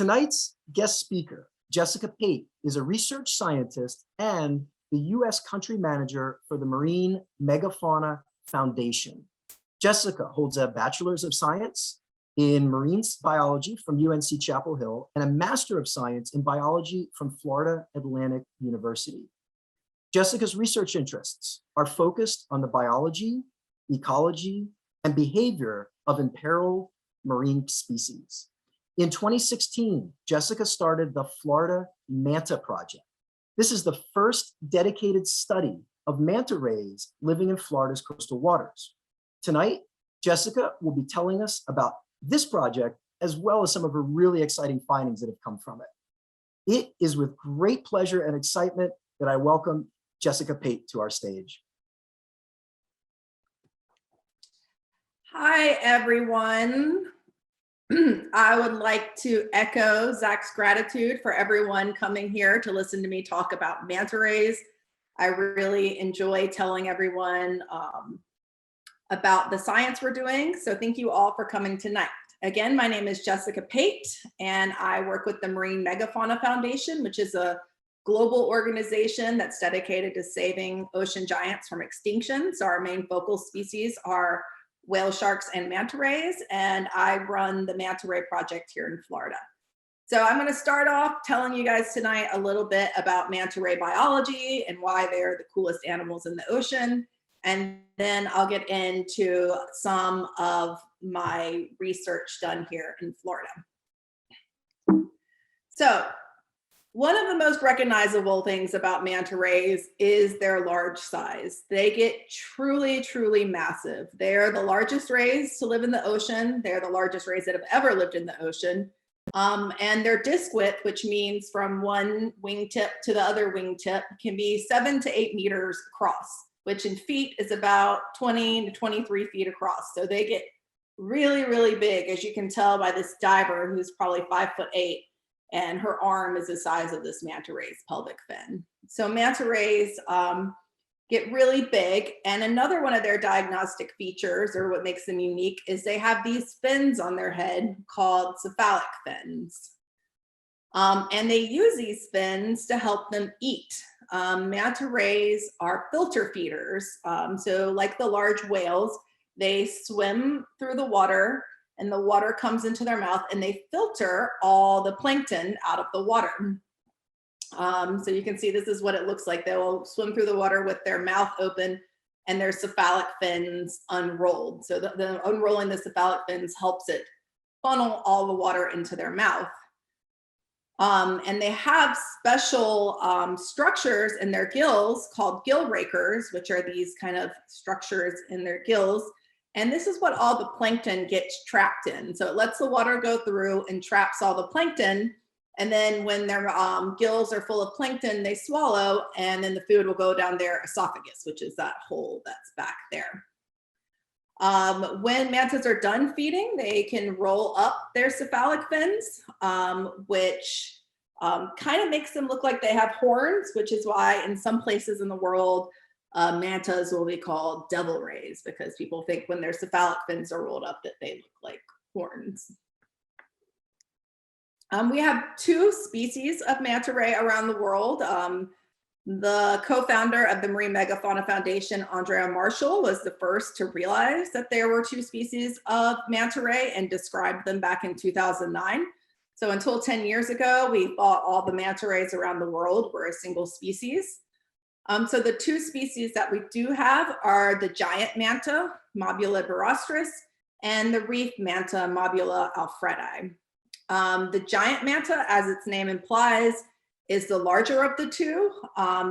Tonight's guest speaker, Jessica Pate, is a research scientist and the U.S. country manager for the Marine Megafauna Foundation. Jessica holds a Bachelor's of Science in Marine Biology from UNC Chapel Hill and a Master of Science in Biology from Florida Atlantic University. Jessica's research interests are focused on the biology, ecology, and behavior of imperiled marine species. In 2016, Jessica started the Florida Manta Project. This is the first dedicated study of manta rays living in Florida's coastal waters. Tonight, Jessica will be telling us about this project as well as some of her really exciting findings that have come from it. It is with great pleasure and excitement that I welcome Jessica Pate to our stage. Hi, everyone. I would like to echo Zach's gratitude for everyone coming here to listen to me talk about manta rays. I really enjoy telling everyone about the science we're doing. So thank you all for coming tonight. Again, my name is Jessica Pate, and I work with the Marine Megafauna Foundation, which is a global organization that's dedicated to saving ocean giants from extinction. So our main focal species are whale sharks and manta rays, and I run the Manta Ray Project here in Florida. So I'm going to start off telling you guys tonight a little bit about Manta Ray Biology and why they're the coolest animals in the ocean. And then I'll get into some of my research done here in Florida. So one of the most recognizable things about manta rays is their large size. They get truly, truly massive. They're the largest rays to live in the ocean. They're the largest rays that have ever lived in the ocean. And their disc width, which means from one wingtip to the other wingtip, can be 7 to 8 meters across, which in feet is about 20 to 23 feet across. So they get really, really big, as you can tell by this diver who's probably 5'8", and her arm is the size of this manta ray's pelvic fin. So manta rays get really big. And another one of their diagnostic features, or what makes them unique, is they have these fins on their head called cephalic fins. And they use these fins to help them eat. Manta rays are filter feeders. So like the large whales, they swim through the water and the water comes into their mouth and they filter all the plankton out of the water. So you can see this is what it looks like. They will swim through the water with their mouth open and their cephalic fins unrolled. So the unrolling the cephalic fins helps it funnel all the water into their mouth. And they have special structures in their gills called Gill Rakers, which are these kind of structures in their gills. And this is what all the plankton gets trapped in. So it lets the water go through and traps all the plankton. And then when their gills are full of plankton, they swallow, and then the food will go down their esophagus, which is that hole that's back there. When mantas are done feeding, they can roll up their cephalic fins, which kind of makes them look like they have horns, which is why in some places in the world, mantas will be called devil rays, because people think when their cephalic fins are rolled up that they look like horns. We have 2 species of manta ray around the world. The co-founder of the Marine Megafauna Foundation, Andrea Marshall, was the first to realize that there were 2 species of manta ray and described them back in 2009. So until 10 years ago, we thought all the manta rays around the world were a single species. So the 2 species that we do have are the giant manta, Mobula Byrosterous, and the reef manta, Mobula Alfredi. The giant manta, as its name implies, is the larger of the 2.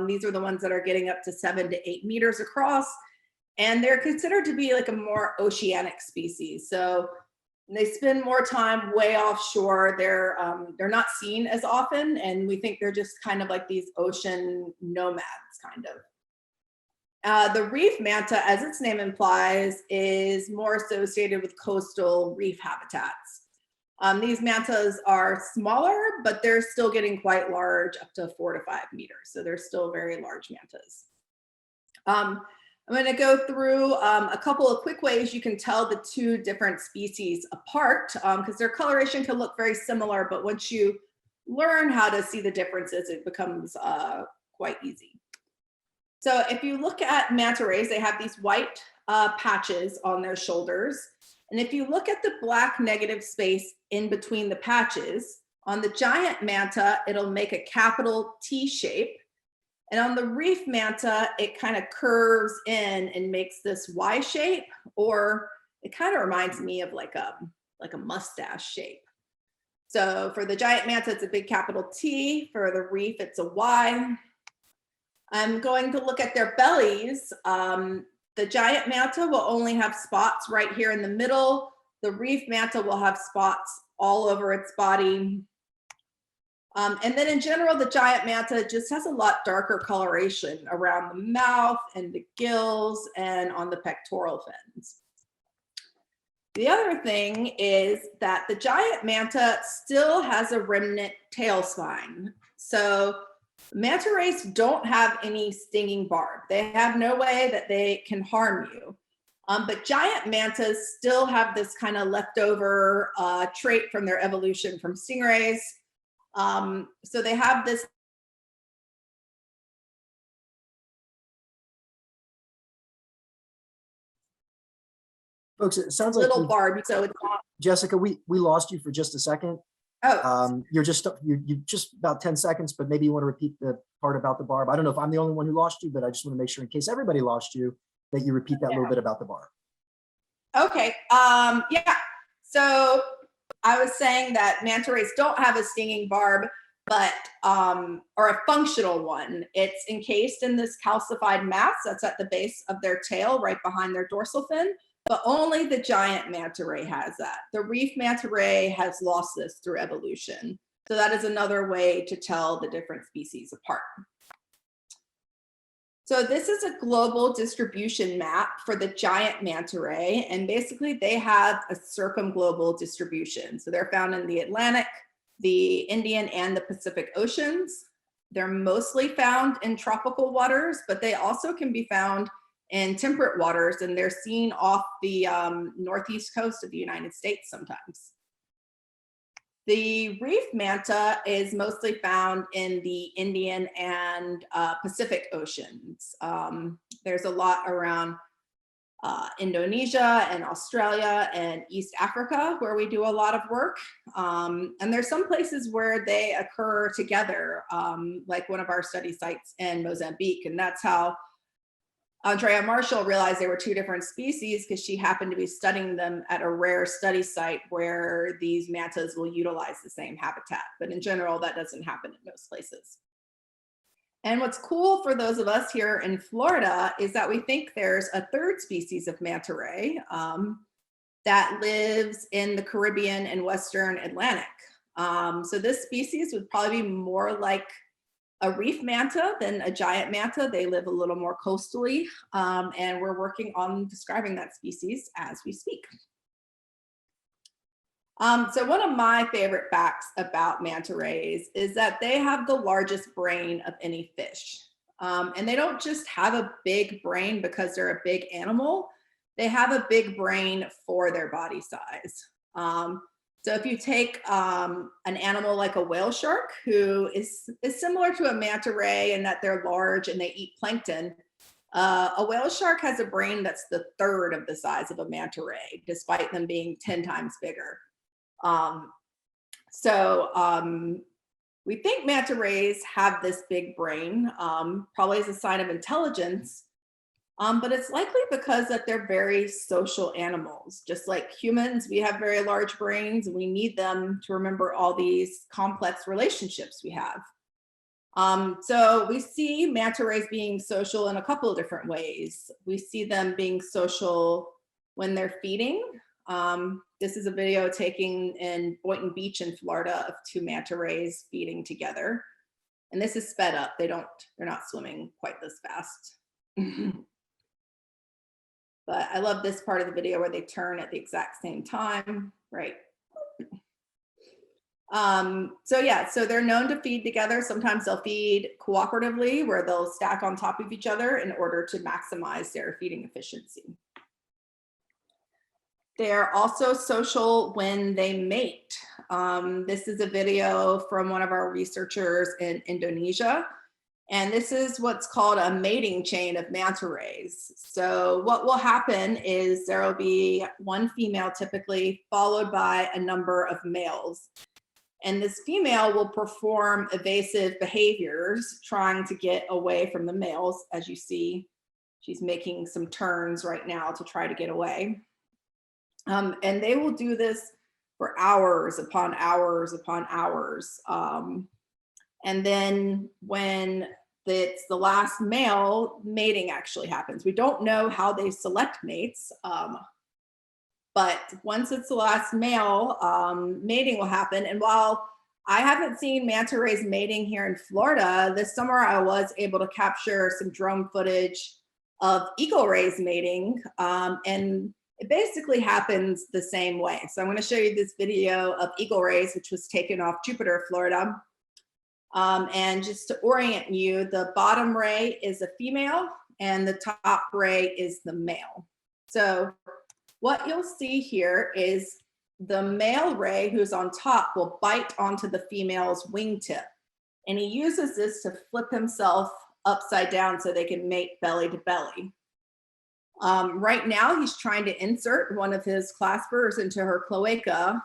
These are the ones that are getting up to 7 to 8 meters across, and they're considered to be like a more oceanic species. So they spend more time way offshore. They're not seen as often, and we think they're just kind of like these ocean nomads, kind of. The reef manta, as its name implies, is more associated with coastal reef habitats. These mantas are smaller, but they're still getting quite large, up to 4 to 5 meters. So they're still very large mantas. I'm going to go through a couple of quick ways you can tell the two different species apart, because their coloration can look very similar, but once you learn how to see the differences, it becomes quite easy. So if you look at manta rays, they have these white patches on their shoulders. And if you look at the black negative space in between the patches, on the giant manta, it'll make a capital T shape. And on the reef manta, it kind of curves in and makes this Y shape, or it kind of reminds me of like a mustache shape. So for the giant manta, it's a big capital T. For the reef, it's a Y. I'm going to look at their bellies. The giant manta will only have spots right here in the middle. The reef manta will have spots all over its body. And then in general, the giant manta just has a lot darker coloration around the mouth and the gills and on the pectoral fins. The other thing is that the giant manta still has a remnant tail spine. So manta rays don't have any stinging barb. They have no way that they can harm you. But giant mantas still have this kind of leftover trait from their evolution from stingrays. So they have this Folks, it sounds like little barb. So it's not. Jessica, we lost you for just a second. Oh, You're just about 10 seconds, but maybe you want to repeat the part about the barb. I don't know if I'm the only one who lost you, but I just want to make sure in case everybody lost you that you repeat that little bit about the barb. okay. Yeah. So I was saying that manta rays don't have a stinging barb, but or a functional one. It's encased in this calcified mass that's at the base of their tail, right behind their dorsal fin. But only the giant manta ray has that. The reef manta ray has lost this through evolution. So that is another way to tell the different species apart. So this is a global distribution map for the giant manta ray. And basically they have a circumglobal distribution. So they're found in the Atlantic, the Indian, and the Pacific Oceans. They're mostly found in tropical waters, but they also can be found in temperate waters, and they're seen off the northeast coast of the United States sometimes. The reef manta is mostly found in the Indian and Pacific Oceans. There's a lot around Indonesia and Australia and East Africa where we do a lot of work. And there's some places where they occur together, like one of our study sites in Mozambique, and that's how Andrea Marshall realized they were two different species, because she happened to be studying them at a rare study site where these mantas will utilize the same habitat. But in general, that doesn't happen in most places. And what's cool for those of us here in Florida is that we think there's a third species of manta ray that lives in the Caribbean and Western Atlantic. So this species would probably be more like a reef manta than a giant manta. They live a little more coastally, and we're working on describing that species as we speak. So one of my favorite facts about manta rays is that they have the largest brain of any fish. And they don't just have a big brain because they're a big animal. They have a big brain for their body size. So if you take an animal like a whale shark, who is similar to a manta ray in that they're large and they eat plankton, a whale shark has a brain that's the third of the size of a manta ray, despite them being 10 times bigger. We think manta rays have this big brain, probably as a sign of intelligence. But it's likely because that they're very social animals. Just like humans, we have very large brains and we need them to remember all these complex relationships we have. So we see manta rays being social in a couple of different ways. We see them being social when they're feeding. This is a video taken in Boynton Beach in Florida of two manta rays feeding together. And this is sped up. They're not swimming quite this fast. But I love this part of the video where they turn at the exact same time, right? So they're known to feed together. Sometimes they'll feed cooperatively, where they'll stack on top of each other in order to maximize their feeding efficiency. They're also social when they mate. This is a video from one of our researchers in Indonesia. And this is what's called a mating chain of manta rays. So what will happen is there will be one female typically, followed by a number of males. And this female will perform evasive behaviors, trying to get away from the males. As you see, she's making some turns right now to try to get away. And they will do this for hours upon hours upon hours. And then when it's the last male, mating actually happens. We don't know how they select mates, but once it's the last male, mating will happen. And while I haven't seen manta rays mating here in Florida, this summer I was able to capture some drone footage of eagle rays mating, and it basically happens the same way. So I'm going to show you this video of eagle rays, which was taken off Jupiter, Florida. And just to orient you, the bottom ray is a female and the top ray is the male. So what you'll see here is the male ray, who's on top, will bite onto the female's wingtip. And he uses this to flip himself upside down so they can mate belly to belly. Right now, he's trying to insert one of his claspers into her cloaca,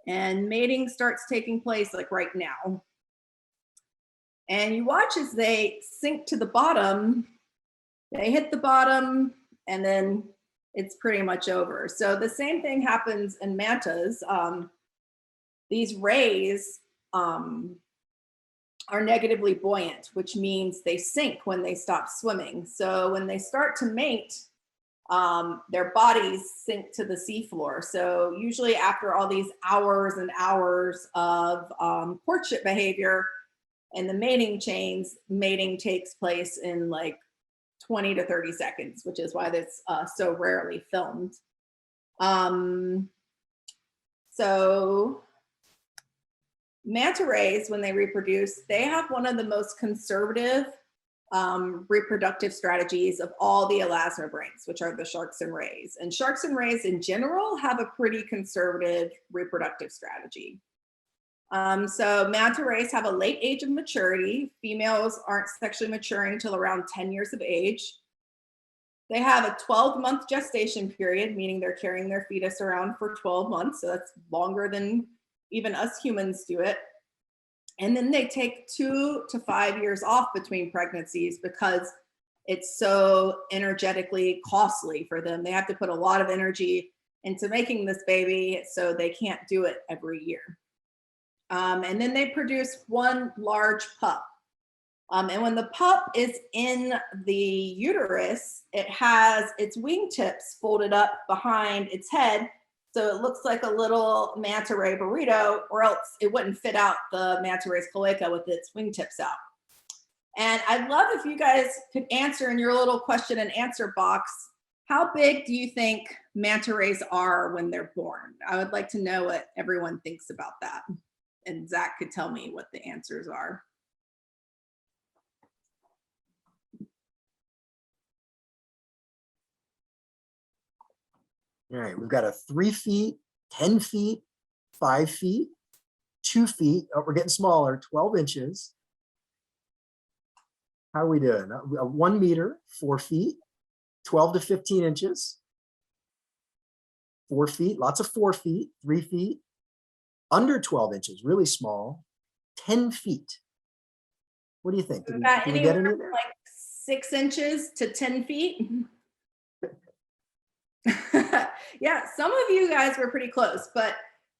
and mating starts taking place like right now. And you watch as they sink to the bottom, they hit the bottom, and then it's pretty much over. So the same thing happens in mantas. These rays are negatively buoyant, which means they sink when they stop swimming. So when they start to mate, their bodies sink to the seafloor. So usually after all these hours and hours of courtship behavior and the mating chains, mating takes place in like 20 to 30 seconds, which is why that's so rarely filmed. So manta rays, when they reproduce, they have one of the most conservative reproductive strategies of all the elasmobranes, which are the sharks and rays. And sharks and rays in general have a pretty conservative reproductive strategy. So manta rays have a late age of maturity. Females aren't sexually maturing until around 10 years of age. They have a 12-month gestation period, meaning they're carrying their fetus around for 12 months. So that's longer than even us humans do it. And then they take 2 to 5 years off between pregnancies because it's so energetically costly for them. They have to put a lot of energy into making this baby, so they can't do it every year. And then they produce one large pup. And when the pup is in the uterus, it has its wingtips folded up behind its head. So it looks like a little manta ray burrito, or else it wouldn't fit out the manta ray's cloaca with its wingtips out. And I'd love if you guys could answer in your little question and answer box, how big do you think manta rays are when they're born? I would like to know what everyone thinks about that. And Zach could tell me what the answers are. All right, we've got a 3 feet, 10 feet, 5 feet, 2 feet. Oh, we're getting smaller, 12 inches. How are we doing? 1 meter, 4 feet, 12 to 15 inches, 4 feet, lots of 4 feet, 3 feet, under 12 inches, really small, 10 feet. What do you think? Did we get any there? Like 6 inches to 10 feet? Yeah, some of you guys were pretty close, but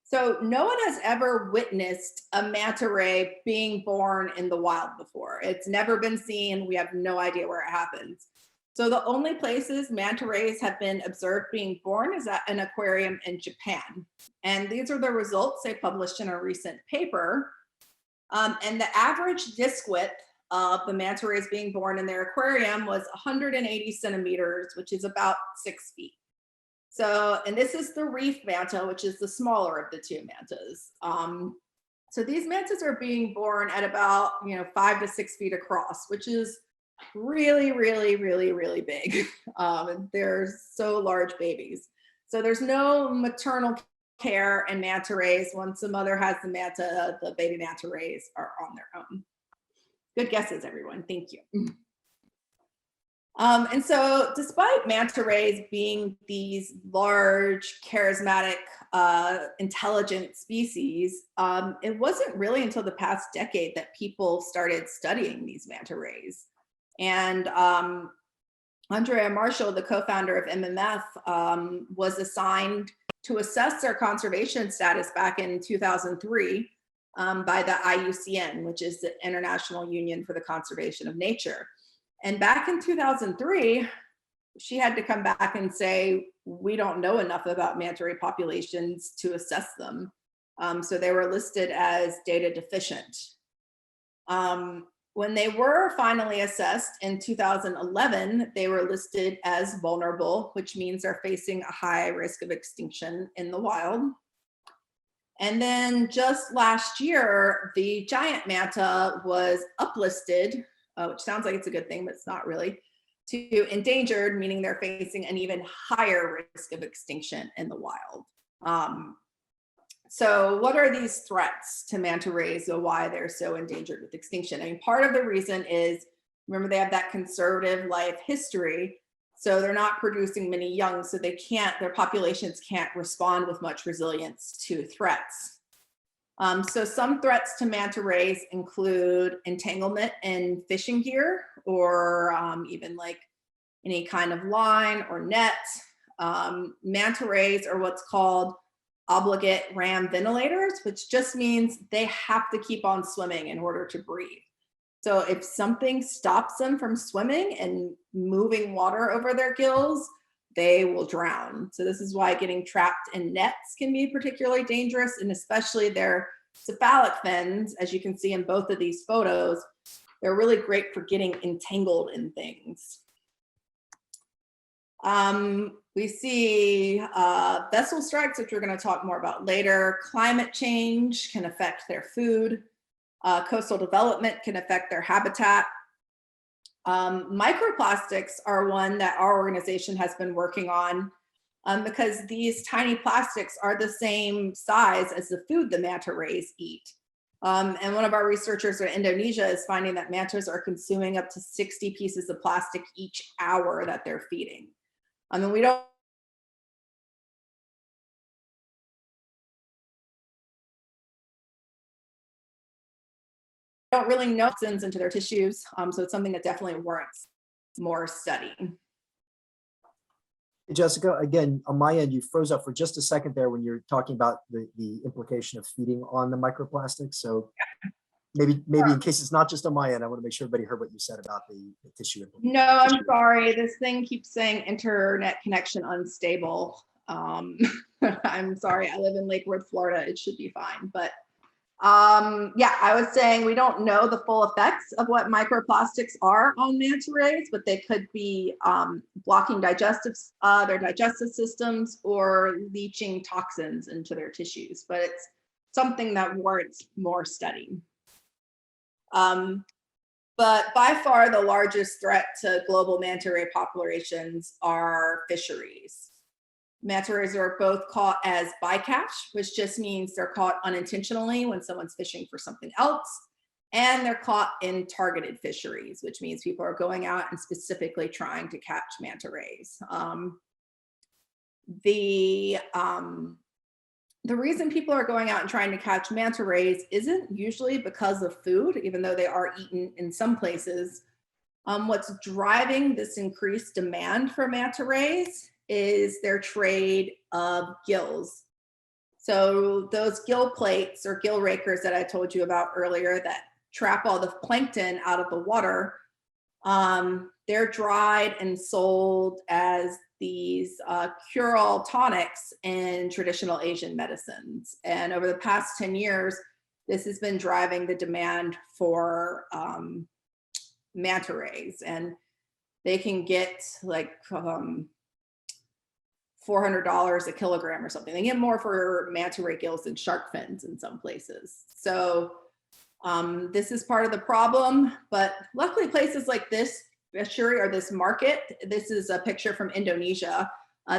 so no one has ever witnessed a manta ray being born in the wild before. It's never been seen. We have no idea where it happens. So the only places manta rays have been observed being born is at an aquarium in Japan. And these are the results they published in a recent paper. And the average disc width of the manta rays being born in their aquarium was 180 centimeters, which is about 6 feet. So, and this is the Reef Manta, which is the smaller of the two mantas. So these mantas are being born at about, 5 to 6 feet across, which is really, really, really, really big. They're so large babies. So there's no maternal care in manta rays. Once the mother has the manta, the baby manta rays are on their own. Good guesses, everyone. Thank you. And so despite manta rays being these large, charismatic, intelligent species, it wasn't really until the past decade that people started studying these manta rays. And Andrea Marshall, the co-founder of MMF, was assigned to assess their conservation status back in 2003 by the IUCN, which is the International Union for the Conservation of Nature. And back in 2003, she had to come back and say, we don't know enough about manta ray populations to assess them. So they were listed as data deficient. When they were finally assessed in 2011, they were listed as vulnerable, which means they're facing a high risk of extinction in the wild. And then just last year, the giant manta was uplisted, which sounds like it's a good thing, but it's not really, to endangered, meaning they're facing an even higher risk of extinction in the wild. So what are these threats to manta rays and why they're so endangered with extinction? I mean, part of the reason is, remember, they have that conservative life history. So they're not producing many young, so their populations can't respond with much resilience to threats. So some threats to manta rays include entanglement in fishing gear, or even like any kind of line or net. Manta rays are what's called obligate ram ventilators, which just means they have to keep on swimming in order to breathe. So if something stops them from swimming and moving water over their gills, they will drown. So this is why getting trapped in nets can be particularly dangerous, and especially their cephalic fins, as you can see in both of these photos, they're really great for getting entangled in things. We see vessel strikes, which we're going to talk more about later. Climate change can affect their food. Coastal development can affect their habitat. Microplastics are one that our organization has been working on because these tiny plastics are the same size as the food the manta rays eat. And one of our researchers in Indonesia is finding that mantas are consuming up to 60 pieces of plastic each hour that they're feeding. I mean, we don't really know toxins into their tissues, so it's something that definitely warrants more study. Jessica, again, on my end, you froze up for just a second there when you're talking about the implication of feeding on the microplastics. So maybe in case it's not just on my end, I want to make sure everybody heard what you said about the tissue implication. No, I'm sorry. This thing keeps saying internet connection unstable. I'm sorry. I live in Lake Worth, Florida. It should be fine. But yeah, I was saying we don't know the full effects of what microplastics are on manta rays, but they could be blocking their digestive systems or leaching toxins into their tissues. But it's something that warrants more study. But by far the largest threat to global manta ray populations are fisheries. Manta rays are both caught as bycatch, which just means they're caught unintentionally when someone's fishing for something else. And they're caught in targeted fisheries, which means people are going out and specifically trying to catch manta rays. The reason people are going out and trying to catch manta rays isn't usually because of food, even though they are eaten in some places. What's driving this increased demand for manta rays is their trade of gills. So those gill plates or gill rakers that I told you about earlier that trap all the plankton out of the water, they're dried and sold as these cure-all tonics in traditional Asian medicines. And over the past 10 years, this has been driving the demand for manta rays. And they can get like $400 a kilogram or something. They get more for manta ray gills than shark fins in some places. So this is part of the problem, but luckily places like this fishery or this market, this is a picture from Indonesia.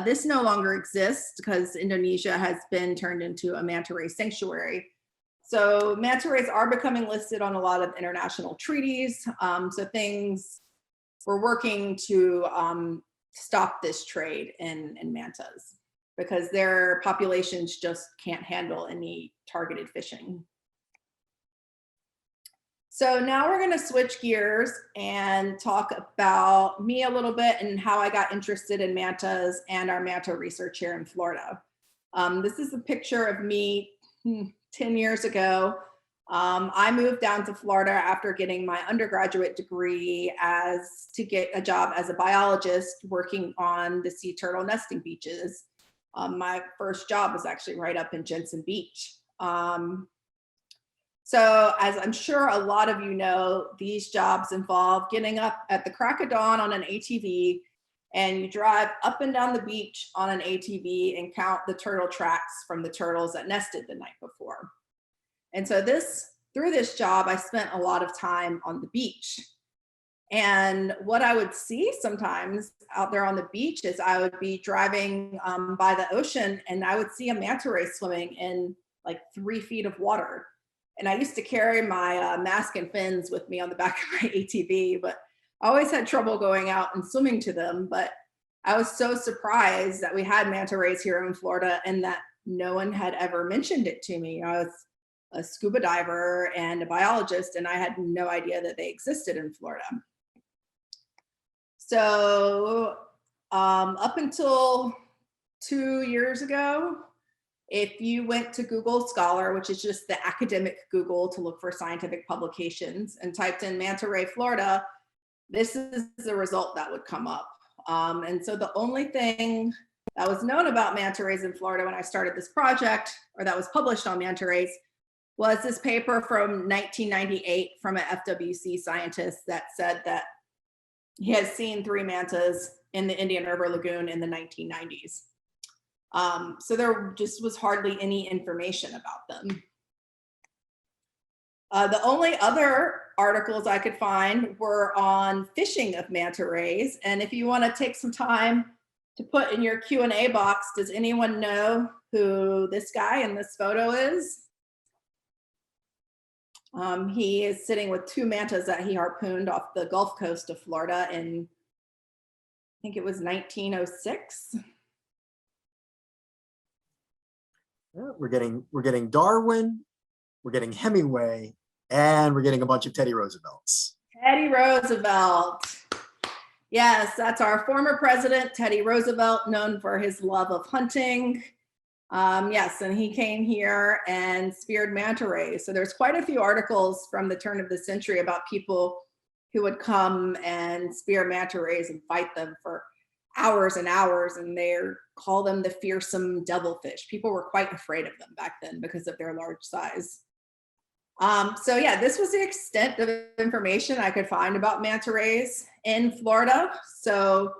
This no longer exists because Indonesia has been turned into a manta ray sanctuary. So manta rays are becoming listed on a lot of international treaties. So we're working to stop this trade in mantas because their populations just can't handle any targeted fishing. So now we're going to switch gears and talk about me a little bit and how I got interested in mantas and our manta research here in Florida. This is a picture of me 10 years ago. I moved down to Florida after getting my undergraduate degree to get a job as a biologist working on the sea turtle nesting beaches. My first job was actually right up in Jensen Beach. So as I'm sure a lot of you know, these jobs involve getting up at the crack of dawn on an ATV and you drive up and down the beach on an ATV and count the turtle tracks from the turtles that nested the night before. And so through this job, I spent a lot of time on the beach. And what I would see sometimes out there on the beach is I would be driving by the ocean and I would see a manta ray swimming in like 3 feet of water. And I used to carry my mask and fins with me on the back of my ATV, but I always had trouble going out and swimming to them. But I was so surprised that we had manta rays here in Florida and that no one had ever mentioned it to me. I was a scuba diver and a biologist, and I had no idea that they existed in Florida. So up until 2 years ago, if you went to Google Scholar, which is just the academic Google to look for scientific publications, and typed in Manta Ray Florida, this is the result that would come up. And so the only thing that was known about manta rays in Florida when I started this project, or that was published on manta rays, was this paper from 1998 from an FWC scientist that said that he had seen 3 mantas in the Indian River Lagoon in the 1990s. So there just was hardly any information about them. The only other articles I could find were on fishing of manta rays. And if you want to take some time to put in your Q&A box, does anyone know who this guy in this photo is? He is sitting with 2 mantas that he harpooned off the Gulf Coast of Florida in, I think it was 1906. Yeah, we're getting Darwin, we're getting Hemingway, and we're getting a bunch of Teddy Roosevelts. Teddy Roosevelt. Yes, that's our former president, Teddy Roosevelt, known for his love of hunting. Yes, and he came here and speared manta rays. So there's quite a few articles from the turn of the century about people who would come and spear manta rays and fight them for hours and hours, and they call them the fearsome devilfish. People were quite afraid of them back then because of their large size. So yeah, this was the extent of information I could find about manta rays in Florida. So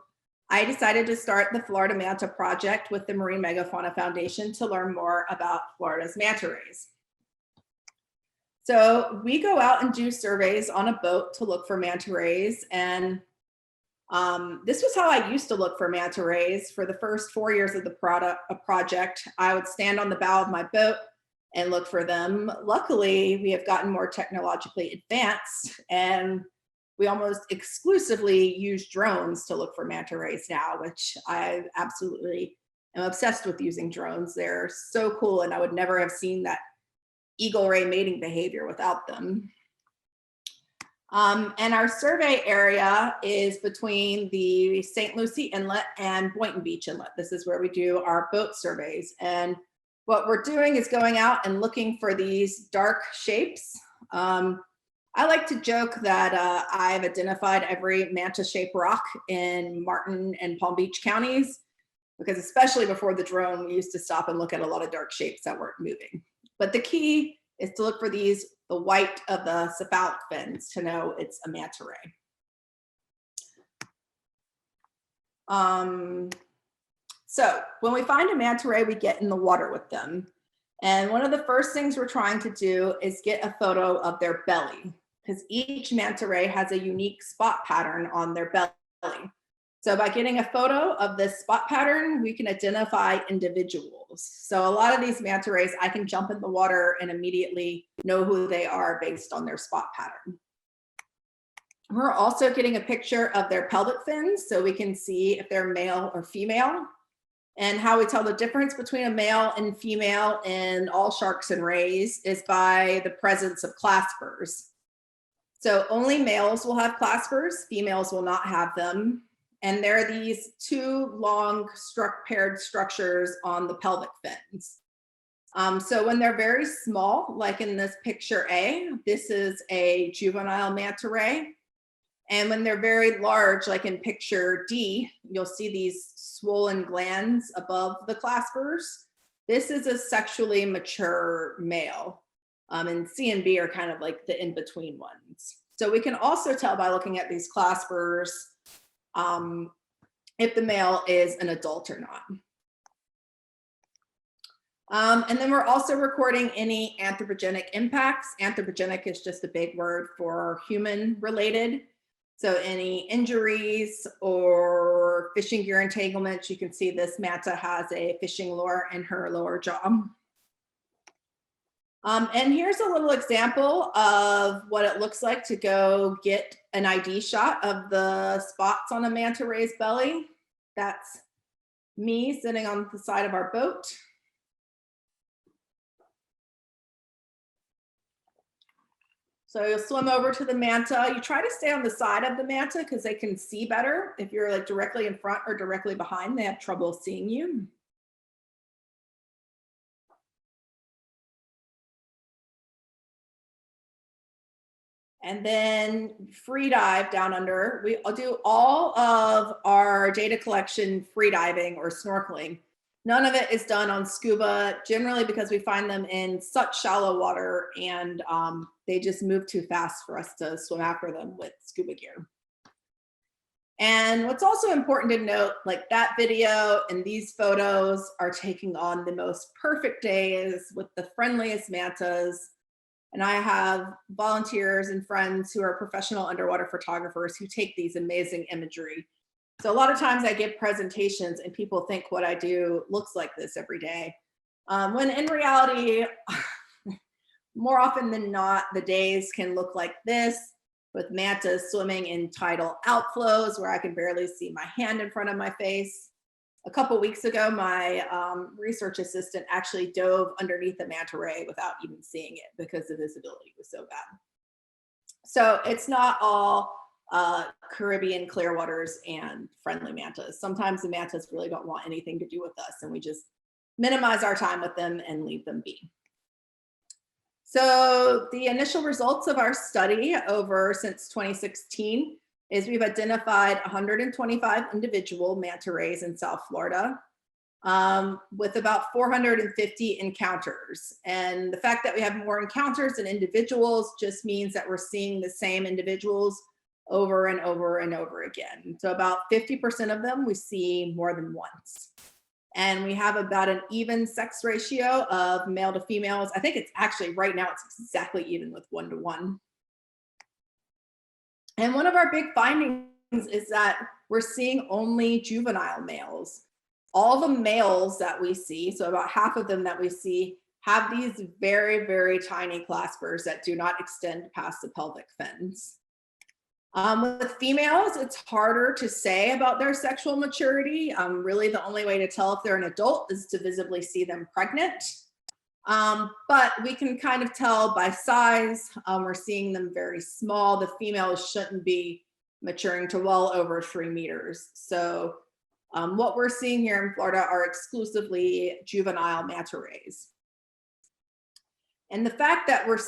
I decided to start the Florida Manta Project with the Marine Megafauna Foundation to learn more about Florida's manta rays. So we go out and do surveys on a boat to look for manta rays, and this was how I used to look for manta rays. For the first 4 years of the project, I would stand on the bow of my boat and look for them. Luckily, we have gotten more technologically advanced, and we almost exclusively use drones to look for manta rays now, which I absolutely am obsessed with using drones. They're so cool, and I would never have seen that eagle ray mating behavior without them. And our survey area is between the St. Lucie Inlet and Boynton Beach Inlet. This is where we do our boat surveys. And what we're doing is going out and looking for these dark shapes. I like to joke that I've identified every manta-shaped rock in Martin and Palm Beach counties, because especially before the drone, we used to stop and look at a lot of dark shapes that weren't moving. But the key is to look for the white of the cephalic fins to know it's a manta ray. So when we find a manta ray, we get in the water with them. And one of the first things we're trying to do is get a photo of their belly, because each manta ray has a unique spot pattern on their belly. So by getting a photo of this spot pattern, we can identify individuals. So a lot of these manta rays, I can jump in the water and immediately know who they are based on their spot pattern. We're also getting a picture of their pelvic fins so we can see if they're male or female. And how we tell the difference between a male and female in all sharks and rays is by the presence of claspers. So only males will have claspers, females will not have them. And there are these two long paired structures on the pelvic fins. So when they're very small, like in this picture A, this is a juvenile manta ray. And when they're very large, like in picture D, you'll see these swollen glands above the claspers. This is a sexually mature male. And C and B are kind of like the in-between ones. So we can also tell by looking at these claspers if the male is an adult or not. And then we're also recording any anthropogenic impacts. Anthropogenic is just a big word for human related. So any injuries or fishing gear entanglements, you can see this manta has a fishing lure in her lower jaw. And here's a little example of what it looks like to go get an ID shot of the spots on a manta ray's belly. That's me sitting on the side of our boat. So you'll swim over to the manta. You try to stay on the side of the manta because they can see better. If you're like directly in front or directly behind, they have trouble seeing you. And then free dive down under. I'll do all of our data collection free diving or snorkeling. None of it is done on scuba, generally because we find them in such shallow water and they just move too fast for us to swim after them with scuba gear. And what's also important to note, like that video and these photos are taking on the most perfect days with the friendliest mantas. And I have volunteers and friends who are professional underwater photographers who take these amazing imagery. So a lot of times I give presentations and people think what I do looks like this every day. When in reality, more often than not, the days can look like this with mantas swimming in tidal outflows where I can barely see my hand in front of my face. A couple weeks ago, my research assistant actually dove underneath a manta ray without even seeing it because the visibility was so bad. So it's not all Caribbean clearwaters and friendly mantas. Sometimes the mantas really don't want anything to do with us and we just minimize our time with them and leave them be. So the initial results of our study since 2016 is we've identified 125 individual manta rays in South Florida with about 450 encounters. And the fact that we have more encounters than individuals just means that we're seeing the same individuals over and over and over again. So about 50% of them we see more than once. And we have about an even sex ratio of male to females. I think it's actually right now it's exactly even with 1-to-1. And one of our big findings is that we're seeing only juvenile males. All the males that we see, so about half of them that we see, have these very, very tiny claspers that do not extend past the pelvic fins. With females, it's harder to say about their sexual maturity. Really, the only way to tell if they're an adult is to visibly see them pregnant. But we can kind of tell by size. We're seeing them very small. The females shouldn't be maturing to well over 3 meters. So what we're seeing here in Florida are exclusively juvenile manta rays. And the fact that we're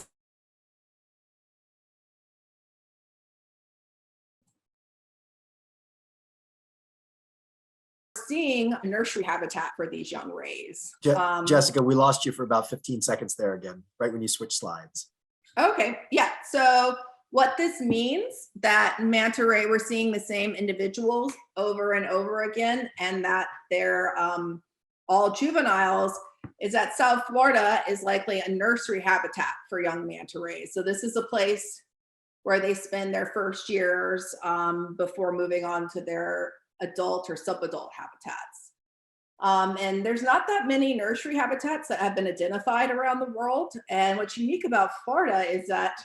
seeing a nursery habitat for these young rays. Jessica, we lost you for about 15 seconds there again, right when you switched slides. Okay, yeah. So What this means that manta ray, we're seeing the same individuals over and over again, and that they're all juveniles, is that South Florida is likely a nursery habitat for young manta rays. So this is a place where they spend their first years before moving on to their adult or subadult habitats. And there's not that many nursery habitats that have been identified around the world. And what's unique about Florida is that,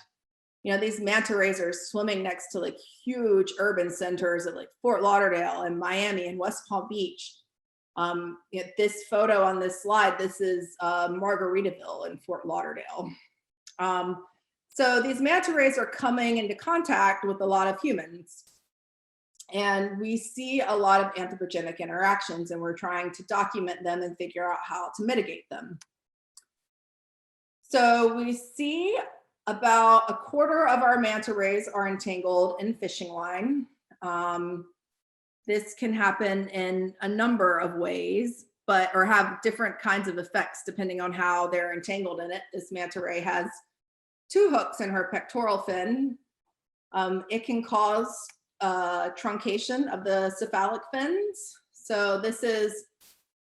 you know, these manta rays are swimming next to like huge urban centers at like Fort Lauderdale and Miami and West Palm Beach. This photo on this slide, this is Margaritaville in Fort Lauderdale. So these manta rays are coming into contact with a lot of humans. And we see a lot of anthropogenic interactions, and we're trying to document them and figure out how to mitigate them. So we see about a quarter of our manta rays are entangled in fishing line. This can happen in a number of ways, or have different kinds of effects depending on how they're entangled in it. This manta ray has 2 hooks in her pectoral fin. It can cause truncation of the cephalic fins. So this is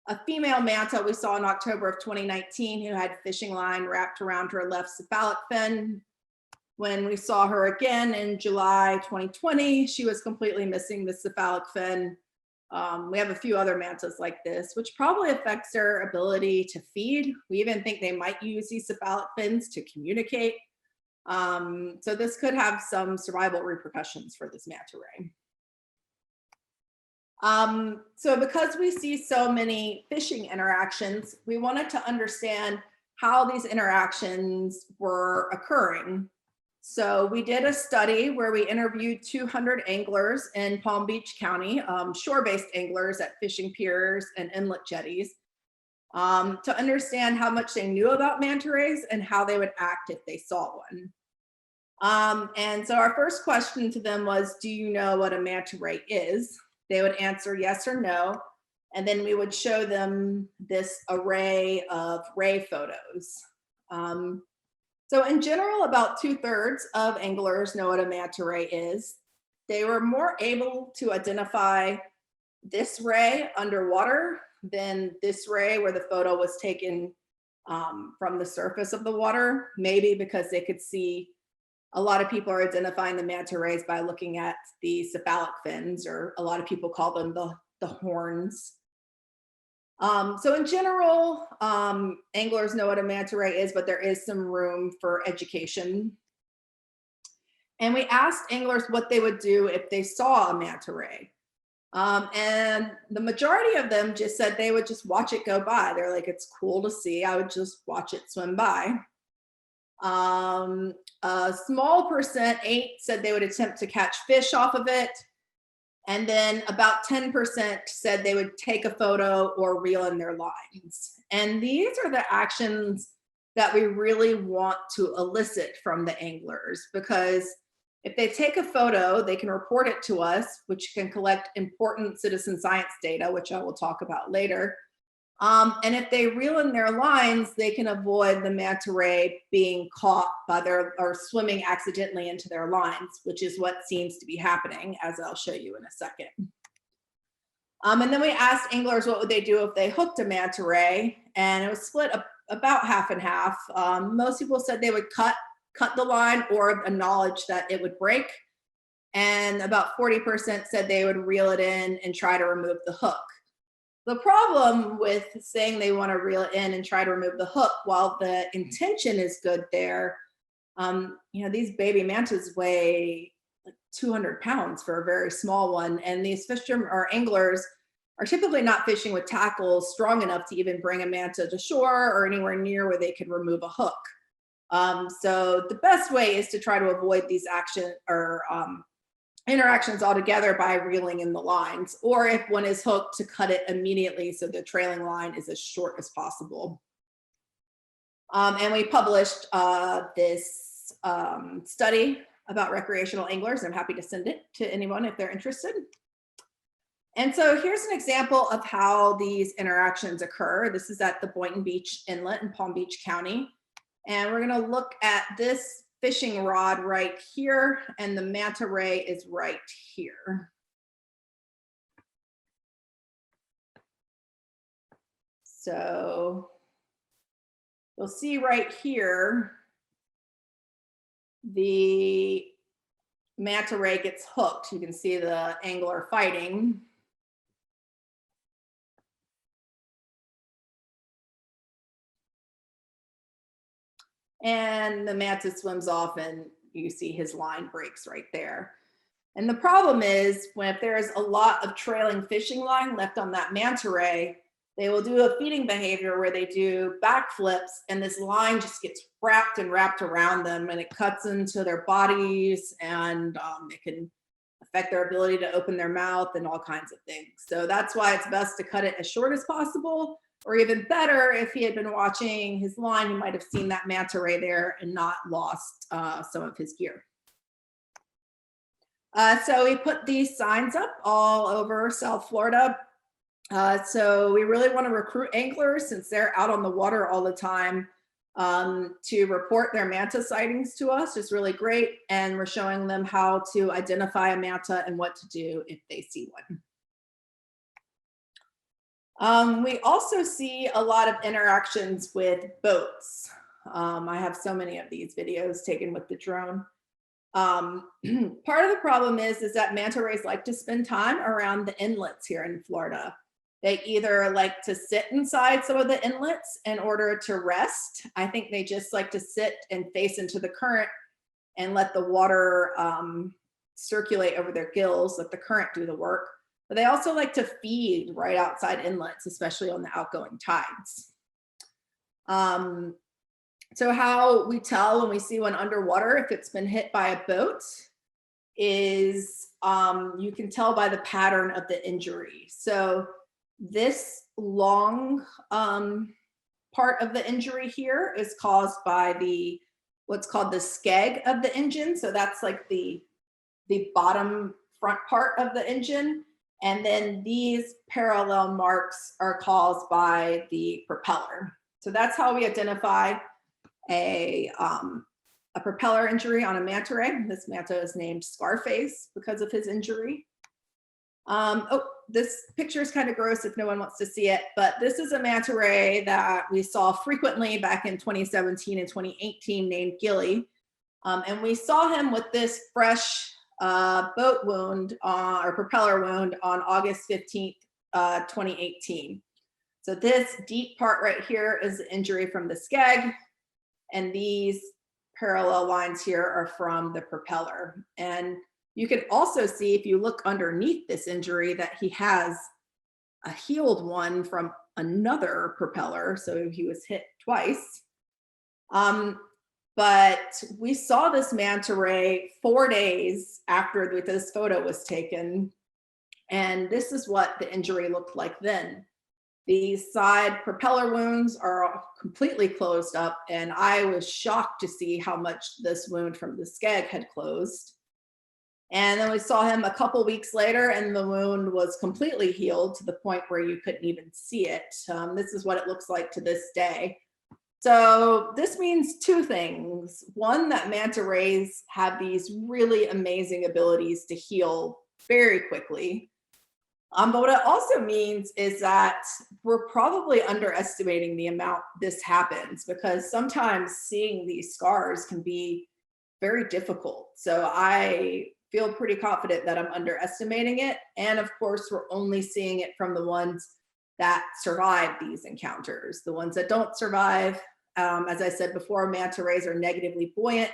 a female manta we saw in October of 2019 who had fishing line wrapped around her left cephalic fin. When we saw her again in July 2020, she was completely missing the cephalic fin. We have a few other mantas like this, which probably affects their ability to feed. We even think they might use these cephalic fins to communicate. So this could have some survival repercussions for this manta ray. So because we see so many fishing interactions, we wanted to understand how these interactions were occurring. So we did a study where we interviewed 200 anglers in Palm Beach County, shore-based anglers at fishing piers and inlet jetties, to understand how much they knew about manta rays and how they would act if they saw one. And so our first question to them was, do you know what a manta ray is? They would answer yes or no. And then we would show them this array of ray photos. So in general, about 2/3 of anglers know what a manta ray is. They were more able to identify this ray underwater than this ray where the photo was taken from the surface of the water, maybe because they could see. A lot of people are identifying the manta rays by looking at the cephalic fins, or a lot of people call them the horns. So in general, anglers know what a manta ray is, but there is some room for education. And we asked anglers what they would do if they saw a manta ray. And the majority of them just said they would just watch it go by. They're like, it's cool to see. I would just watch it swim by. A small percent, 8, said they would attempt to catch fish off of it. And then about 10% said they would take a photo or reel in their lines. And these are the actions that we really want to elicit from the anglers, because if they take a photo, they can report it to us, which can collect important citizen science data, which I will talk about later. And if they reel in their lines, they can avoid the manta ray being caught by or swimming accidentally into their lines, which is what seems to be happening, as I'll show you in a second. And then we asked anglers what would they do if they hooked a manta ray, and it was split about half and half. Most people said they would cut the line or acknowledge that it would break. And about 40% said they would reel it in and try to remove the hook. The problem with saying they want to reel it in and try to remove the hook, while the intention is good there, these baby mantas weigh like 200 pounds for a very small one. And these fishermen or anglers are typically not fishing with tackles strong enough to even bring a manta to shore or anywhere near where they could remove a hook. So the best way is to try to avoid these interactions altogether by reeling in the lines, or if one is hooked, to cut it immediately so the trailing line is as short as possible. And we published this study about recreational anglers. I'm happy to send it to anyone if they're interested. And so here's an example of how these interactions occur. This is at the Boynton Beach Inlet in Palm Beach County. And we're going to look at this fishing rod right here, and the manta ray is right here. So you'll see right here, the manta ray gets hooked. You can see the angler fighting. And the manta swims off, and you see his line breaks right there. And the problem is, if there's a lot of trailing fishing line left on that manta ray, they will do a feeding behavior where they do backflips, and this line just gets wrapped and wrapped around them, and it cuts into their bodies, and it can affect their ability to open their mouth and all kinds of things. So that's why it's best to cut it as short as possible. Or even better, if he had been watching his line, he might have seen that manta ray there and not lost some of his gear. So we put these signs up all over South Florida. So we really want to recruit anglers, since they're out on the water all the time, to report their manta sightings to us. It's really great. And we're showing them how to identify a manta and what to do if they see one. We also see a lot of interactions with boats. I have so many of these videos taken with the drone. Part of the problem is that manta rays like to spend time around the inlets here in Florida. They either like to sit inside some of the inlets in order to rest. I think they just like to sit and face into the current and let the water circulate over their gills, let the current do the work. But they also like to feed right outside inlets, especially on the outgoing tides. So how we tell when we see one underwater if it's been hit by a boat is you can tell by the pattern of the injury. So this long part of the injury here is caused by what's called the skeg of the engine. So that's like the bottom front part of the engine. And then these parallel marks are caused by the propeller. So that's how we identify a propeller injury on a manta ray. This manta is named Scarface because of his injury. Oh, this picture is kind of gross if no one wants to see it, but this is a manta ray that we saw frequently back in 2017 and 2018 named Gilly. And we saw him with this fresh boat wound or propeller wound on August 15th, 2018. So this deep part right here is the injury from the skeg, and these parallel lines here are from the propeller. And you can also see, if you look underneath this injury, that he has a healed one from another propeller. So he was hit twice. But we saw this manta ray 4 days after this photo was taken. And this is what the injury looked like then. These side propeller wounds are completely closed up, and I was shocked to see how much this wound from the skeg had closed. And then we saw him a couple weeks later, and the wound was completely healed to the point where you couldn't even see it. This is what it looks like to this day. So this means two things. One, that manta rays have these really amazing abilities to heal very quickly. But what it also means is that we're probably underestimating the amount this happens, because sometimes seeing these scars can be very difficult. So I feel pretty confident that I'm underestimating it. And of course, we're only seeing it from the ones that survive these encounters. The ones that don't survive, as I said before, manta rays are negatively buoyant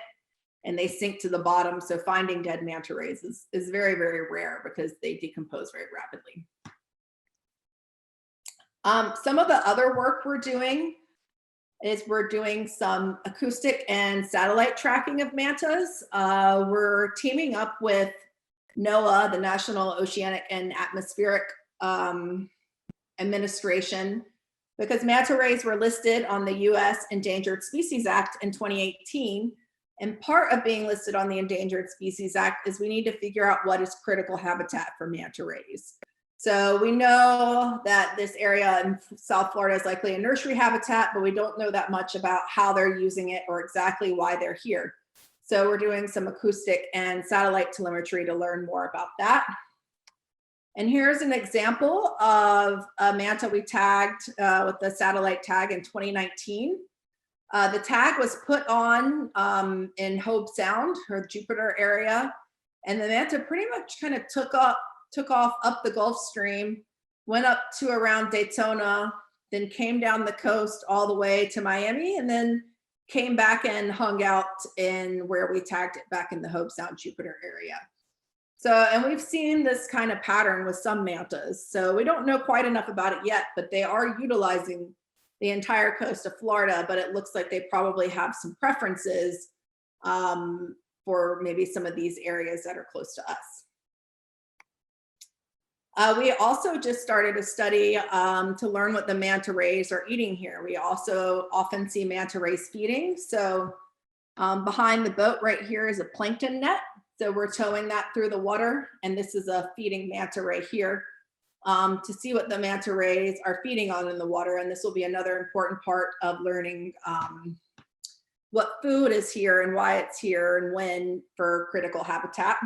and they sink to the bottom. So finding dead manta rays is very, very rare because they decompose very rapidly. Some of the other work we're doing is we're doing some acoustic and satellite tracking of mantas. We're teaming up with NOAA, the National Oceanic and Atmospheric Administration, because manta rays were listed on the US Endangered Species Act in 2018. And part of being listed on the Endangered Species Act is we need to figure out what is critical habitat for manta rays. So we know that this area in South Florida is likely a nursery habitat, but we don't know that much about how they're using it or exactly why they're here. So we're doing some acoustic and satellite telemetry to learn more about that. And here's an example of a manta we tagged with the satellite tag in 2019. The tag was put on in Hobe Sound, or Jupiter area, and the manta pretty much kind of took off up the Gulf Stream, went up to around Daytona, then came down the coast all the way to Miami, and then came back and hung out in where we tagged it back in the Hobe Sound, Jupiter area. So, and we've seen this kind of pattern with some mantas. So we don't know quite enough about it yet, but they are utilizing the entire coast of Florida, but it looks like they probably have some preferences for maybe some of these areas that are close to us. We also just started a study to learn what the manta rays are eating here. We also often see manta rays feeding. So behind the boat right here is a plankton net. So we're towing that through the water, and this is a feeding manta ray here to see what the manta rays are feeding on in the water. And this will be another important part of learning what food is here and why it's here and when for critical habitat.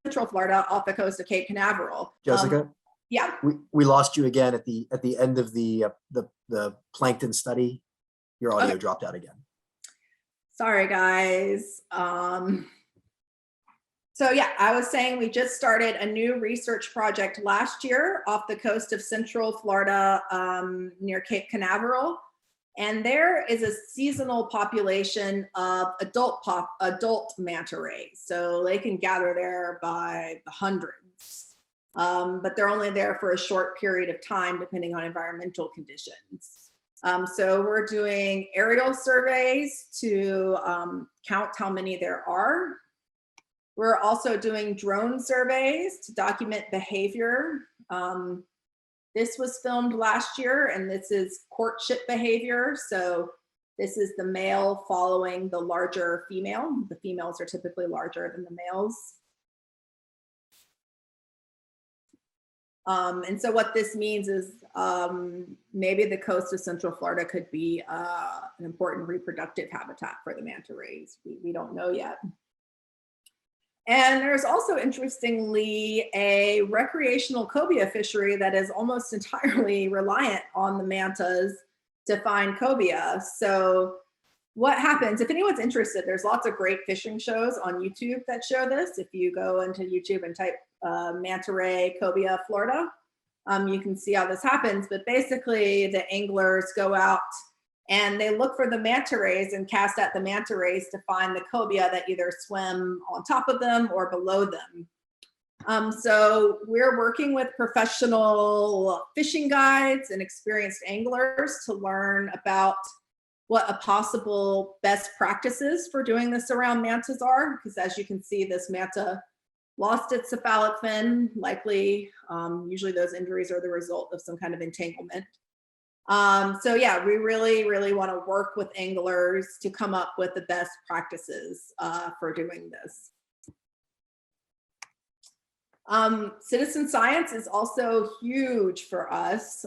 Central Florida off the coast of Cape Canaveral. Jessica? Yeah. We lost you again at the end of the plankton study. Your audio dropped out again. Sorry, guys. So yeah, I was saying we just started a new research project last year off the coast of Central Florida near Cape Canaveral. And there is a seasonal population of adult manta rays. So they can gather there by the hundreds. But they're only there for a short period of time, depending on environmental conditions. So we're doing aerial surveys to count how many there are. We're also doing drone surveys to document behavior. This was filmed last year, and this is courtship behavior. So this is the male following the larger female. The females are typically larger than the males. And so what this means is maybe the coast of Central Florida could be an important reproductive habitat for the manta rays. We don't know yet. And there's also, interestingly, a recreational cobia fishery that is almost entirely reliant on the mantas to find cobia. So what happens, if anyone's interested, there's lots of great fishing shows on YouTube that show this. If you go into YouTube and type Manta Ray Cobia Florida, you can see how this happens. But basically, the anglers go out and they look for the manta rays and cast at the manta rays to find the cobia that either swim on top of them or below them. So we're working with professional fishing guides and experienced anglers to learn about what a possible best practices for doing this around mantas are, because as you can see, this manta lost its cephalic fin, likely, usually those injuries are the result of some kind of entanglement. So yeah, we really want to work with anglers to come up with the best practices for doing this. Citizen science is also huge for us.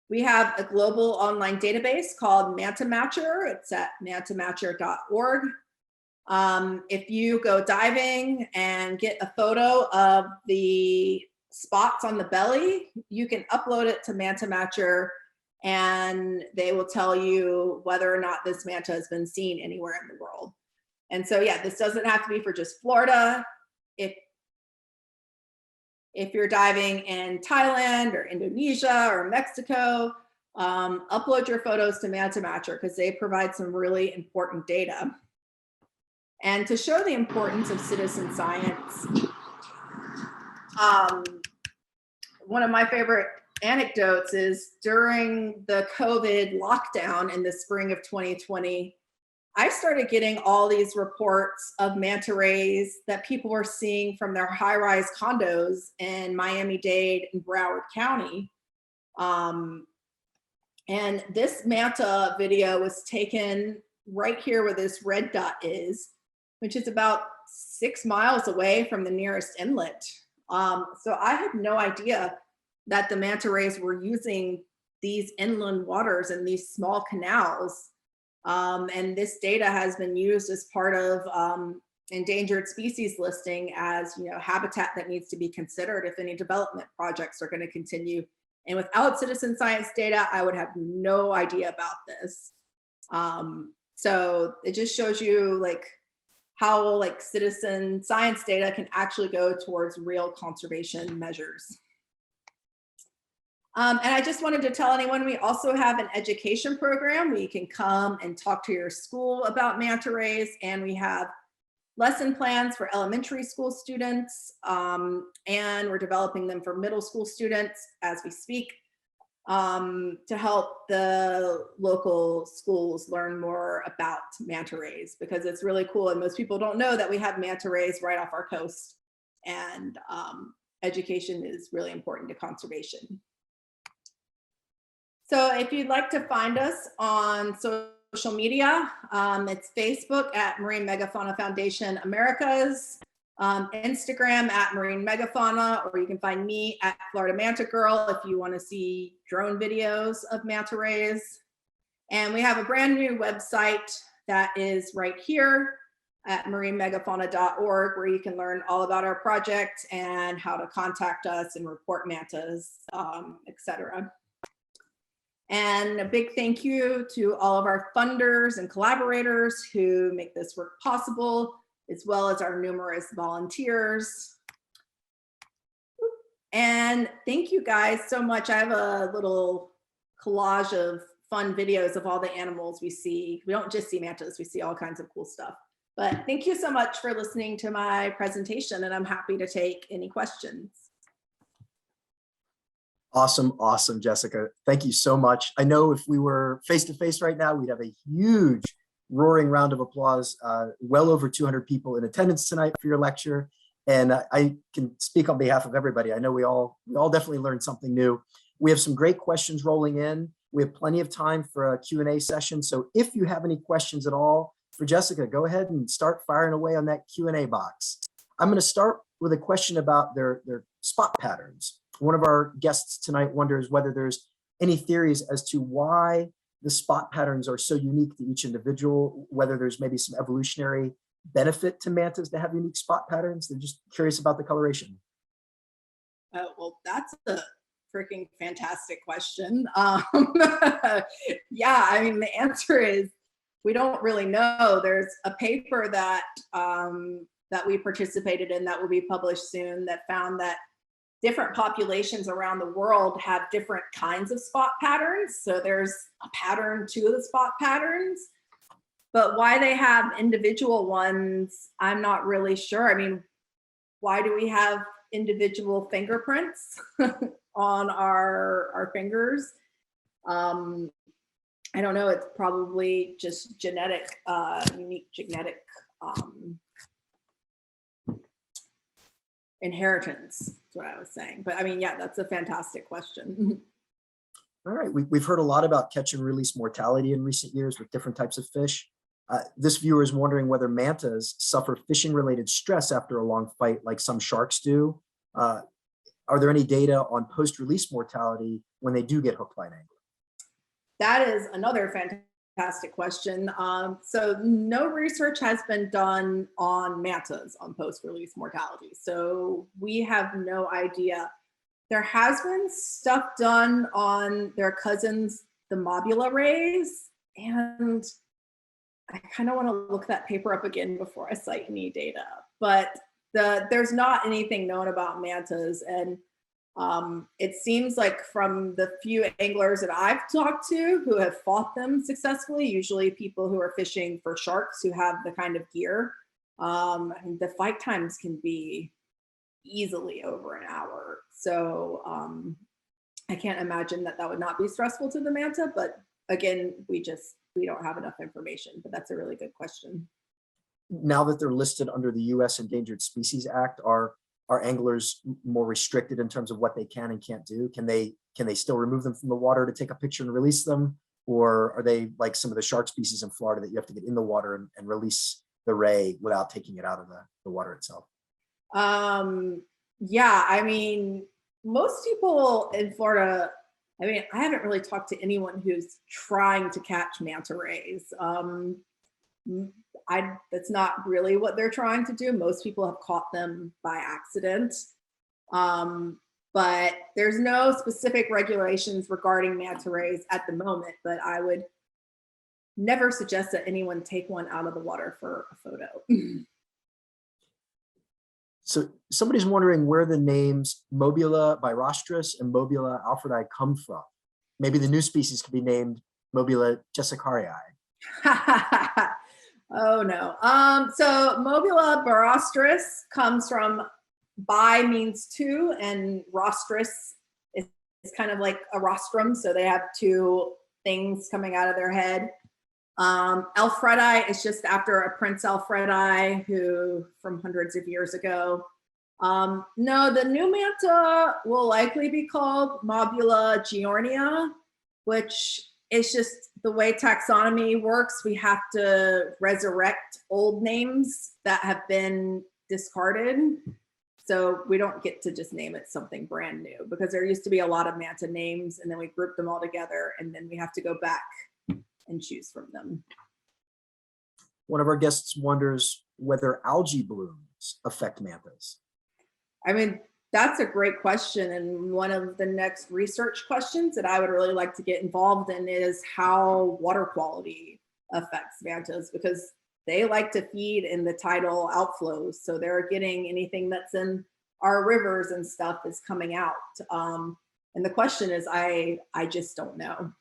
We have a global online database called Manta Matcher. It's at mantamatcher.org. If you go diving and get a photo of the spots on the belly, you can upload it to Manta Matcher and they will tell you whether or not this manta has been seen anywhere in the world. And so yeah, this doesn't have to be for just Florida. If you're diving in Thailand or Indonesia or Mexico, upload your photos to Manta Matcher because they provide some really important data. And to show the importance of citizen science, one of my favorite anecdotes is during the COVID lockdown in the spring of 2020, I started getting all these reports of manta rays that people were seeing from their high-rise condos in Miami-Dade and Broward County. And this manta video was taken right here where this red dot is, which is about 6 miles away from the nearest inlet. So I had no idea that the manta rays were using these inland waters and these small canals. And this data has been used as part of endangered species listing as, you know, habitat that needs to be considered if any development projects are going to continue. And without citizen science data, I would have no idea about this. So it just shows you like how like citizen science data can actually go towards real conservation measures. And I just wanted to tell anyone, we also have an education program where you can come and talk to your school about manta rays, and we have lesson plans for elementary school students, and we're developing them for middle school students as we speak, to help the local schools learn more about manta rays, because it's really cool and most people don't know that we have manta rays right off our coast, and education is really important to conservation. So if you'd like to find us on social media, it's Facebook at Marine Megafauna Foundation Americas, Instagram at Marine Megafauna, or you can find me at Florida Manta Girl if you want to see drone videos of manta rays. And we have a brand new website that is right here at marinemegafauna.org, where you can learn all about our project and how to contact us and report mantas, etc. And a big thank you to all of our funders and collaborators who make this work possible, as well as our numerous volunteers. And thank you guys so much. I have a little collage of fun videos of all the animals we see. We don't just see mantas, we see all kinds of cool stuff. But thank you so much for listening to my presentation, and I'm happy to take any questions. Awesome, awesome, Jessica. Thank you so much. I know if we were face-to-face right now, we'd have a huge roaring round of applause. Well over 200 people in attendance tonight for your lecture. And I can speak on behalf of everybody. I know we all definitely learned something new. We have some great questions rolling in. We have plenty of time for a Q&A session. So if you have any questions at all for Jessica, go ahead and start firing away on that Q&A box. I'm going to start with a question about their spot patterns. One of our guests tonight wonders whether there's any theories as to why the spot patterns are so unique to each individual, whether there's maybe some evolutionary benefit to mantas to have unique spot patterns. They're just curious about the coloration. Well, that's a freaking fantastic question. Yeah, I mean, the answer is we don't really know. There's a paper that that we participated in that will be published soon that found that different populations around the world have different kinds of spot patterns. So there's a pattern to the spot patterns, but why they have individual ones, I'm not really sure. I mean, why do we have individual fingerprints on our fingers? I don't know. It's probably just genetic, unique genetic inheritance. That's what I was saying. But I mean, yeah, that's a fantastic question. All right, we've heard a lot about catch and release mortality in recent years with different types of fish. This viewer is wondering whether mantas suffer fishing-related stress after a long fight like some sharks do. Are there any data on post-release mortality when they do get hooked by an angler? That is another fantastic question. So no research has been done on mantas on post-release mortality. So we have no idea. There has been stuff done on their cousins, the Mobula rays, and I kind of want to look that paper up again before I cite any data, but there's not anything known about mantas. And it seems like from the few anglers that I've talked to who have fought them successfully, usually people who are fishing for sharks who have the kind of gear, I mean, the fight times can be easily over an hour. So I can't imagine that that would not be stressful to the manta, but again, we don't have enough information, but that's a really good question. Now that they're listed under the U.S. Endangered Species Act, are anglers more restricted in terms of what they can and can't do? Can they still remove them from the water to take a picture and release them? Or are they like some of the shark species in Florida that you have to get in the water and release the ray without taking it out of the water itself? Yeah, I mean, most people in Florida, I mean, I haven't really talked to anyone who's trying to catch manta rays. That's not really what they're trying to do. Most people have caught them by accident. Um, but there's no specific regulations regarding manta rays at the moment, but I would never suggest that anyone take one out of the water for a photo. So somebody's wondering where the names Mobula Byrosterous and Mobula Alfredi come from. Maybe the new species could be named Mobula jessicarii. Oh no. So Mobula Byrosterous comes from bi means two, and rostrous is kind of like a rostrum. So they have two things coming out of their head. Alfredi is just after a Prince Alfredi who from hundreds of years ago. No, the new manta will likely be called Mobula giornia, which is just the way taxonomy works. We have to resurrect old names that have been discarded. So we don't get to just name it something brand new, because there used to be a lot of manta names and then we group them all together and then we have to go back and choose from them. One of our guests wonders whether algae blooms affect mantas. I mean, that's a great question. And one of the next research questions that I would really like to get involved in is how water quality affects mantas, because they like to feed in the tidal outflows. So they're getting anything that's in our rivers and stuff is coming out. And the question is, I just don't know.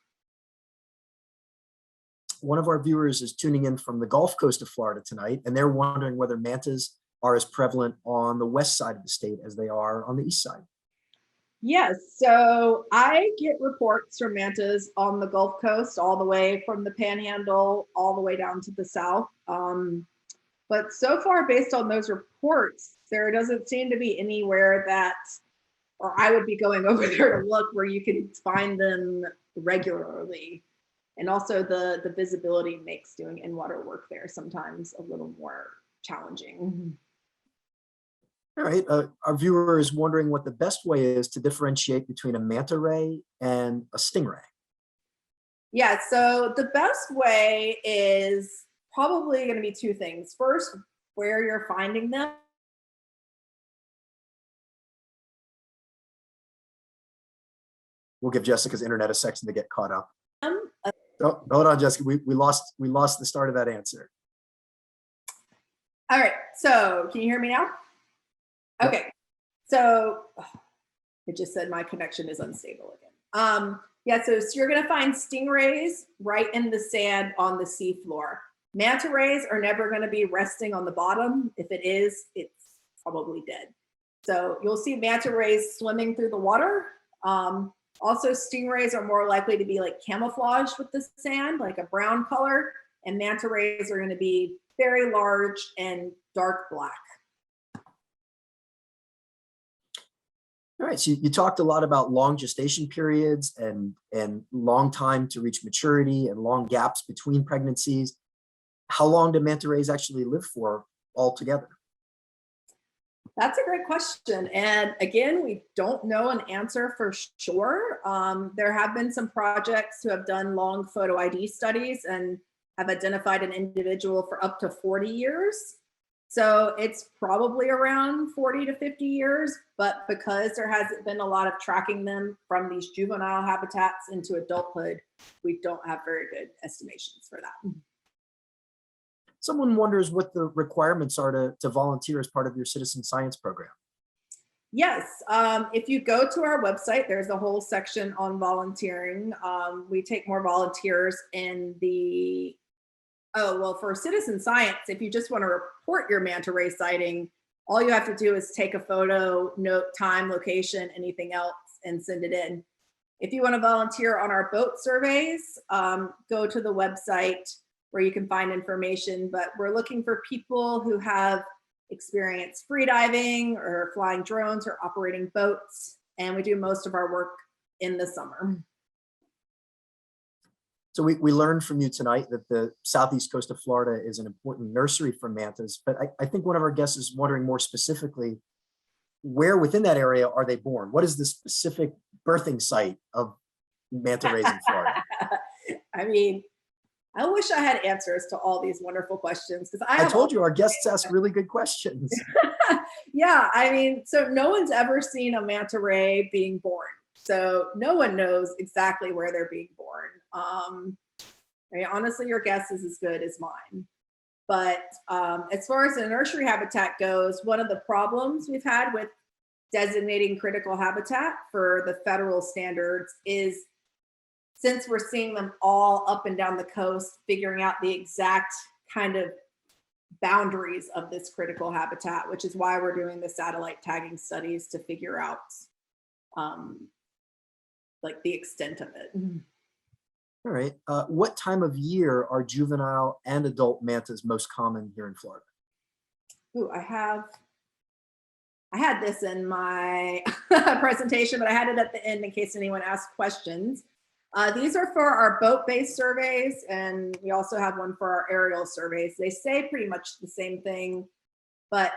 One of our viewers is tuning in from the Gulf Coast of Florida tonight, and they're wondering whether mantas are as prevalent on the west side of the state as they are on the east side. Yes, so I get reports from mantas on the Gulf Coast, all the way from the Panhandle, all the way down to the south. But so far, based on those reports, there doesn't seem to be anywhere that, or I would be going over there to look, where you can find them regularly. And also the visibility makes doing in-water work there sometimes a little more challenging. All right, our viewer is wondering what the best way is to differentiate between a manta ray and a stingray. Yeah, so the best way is probably going to be two things. First, where you're finding them. We'll give Jessica's internet a second to get caught up. Oh, hold on, Jessica. We lost the start of that answer. All right, so can you hear me now? Okay, so it just said my connection is unstable again. Yeah, so you're gonna find stingrays right in the sand on the seafloor. Manta rays are never gonna be resting on the bottom. If it is, it's probably dead. So you'll see manta rays swimming through the water. Also, stingrays are more likely to be like camouflaged with the sand, like a brown color, and manta rays are gonna be very large and dark black. All right, so you talked a lot about long gestation periods and long time to reach maturity and long gaps between pregnancies. How long do manta rays actually live for altogether? That's a great question. And again, we don't know an answer for sure. There have been some projects who have done long photo ID studies and have identified an individual for up to 40 years. So it's probably around 40 to 50 years, but because there hasn't been a lot of tracking them from these juvenile habitats into adulthood, we don't have very good estimations for that. Someone wonders what the requirements are to volunteer as part of your citizen science program. Yes, if you go to our website, there's a whole section on volunteering. We take more volunteers in the, for citizen science, if you just want to report your manta ray sighting, all you have to do is take a photo, note time, location, anything else, and send it in. If you want to volunteer on our boat surveys, go to the website where you can find information, but we're looking for people who have experience freediving or flying drones or operating boats, and we do most of our work in the summer. So we learned from you tonight that the southeast coast of Florida is an important nursery for mantas, but I think one of our guests is wondering more specifically, where within that area are they born? What is the specific birthing site of manta rays in Florida? I mean, I wish I had answers to all these wonderful questions because I told you our guests ask really good questions. Yeah, I mean, so no one's ever seen a manta ray being born. So no one knows exactly where they're being born. I mean, honestly, your guess is as good as mine. But as far as the nursery habitat goes, one of the problems we've had with designating critical habitat for the federal standards is, since we're seeing them all up and down the coast, figuring out the exact kind of boundaries of this critical habitat, which is why we're doing the satellite tagging studies to figure out like the extent of it. All right. What time of year are juvenile and adult mantas most common here in Florida? Ooh, I had this in my presentation, but I had it at the end in case anyone asked questions. These are for our boat-based surveys, and we also have one for our aerial surveys. They say pretty much the same thing, but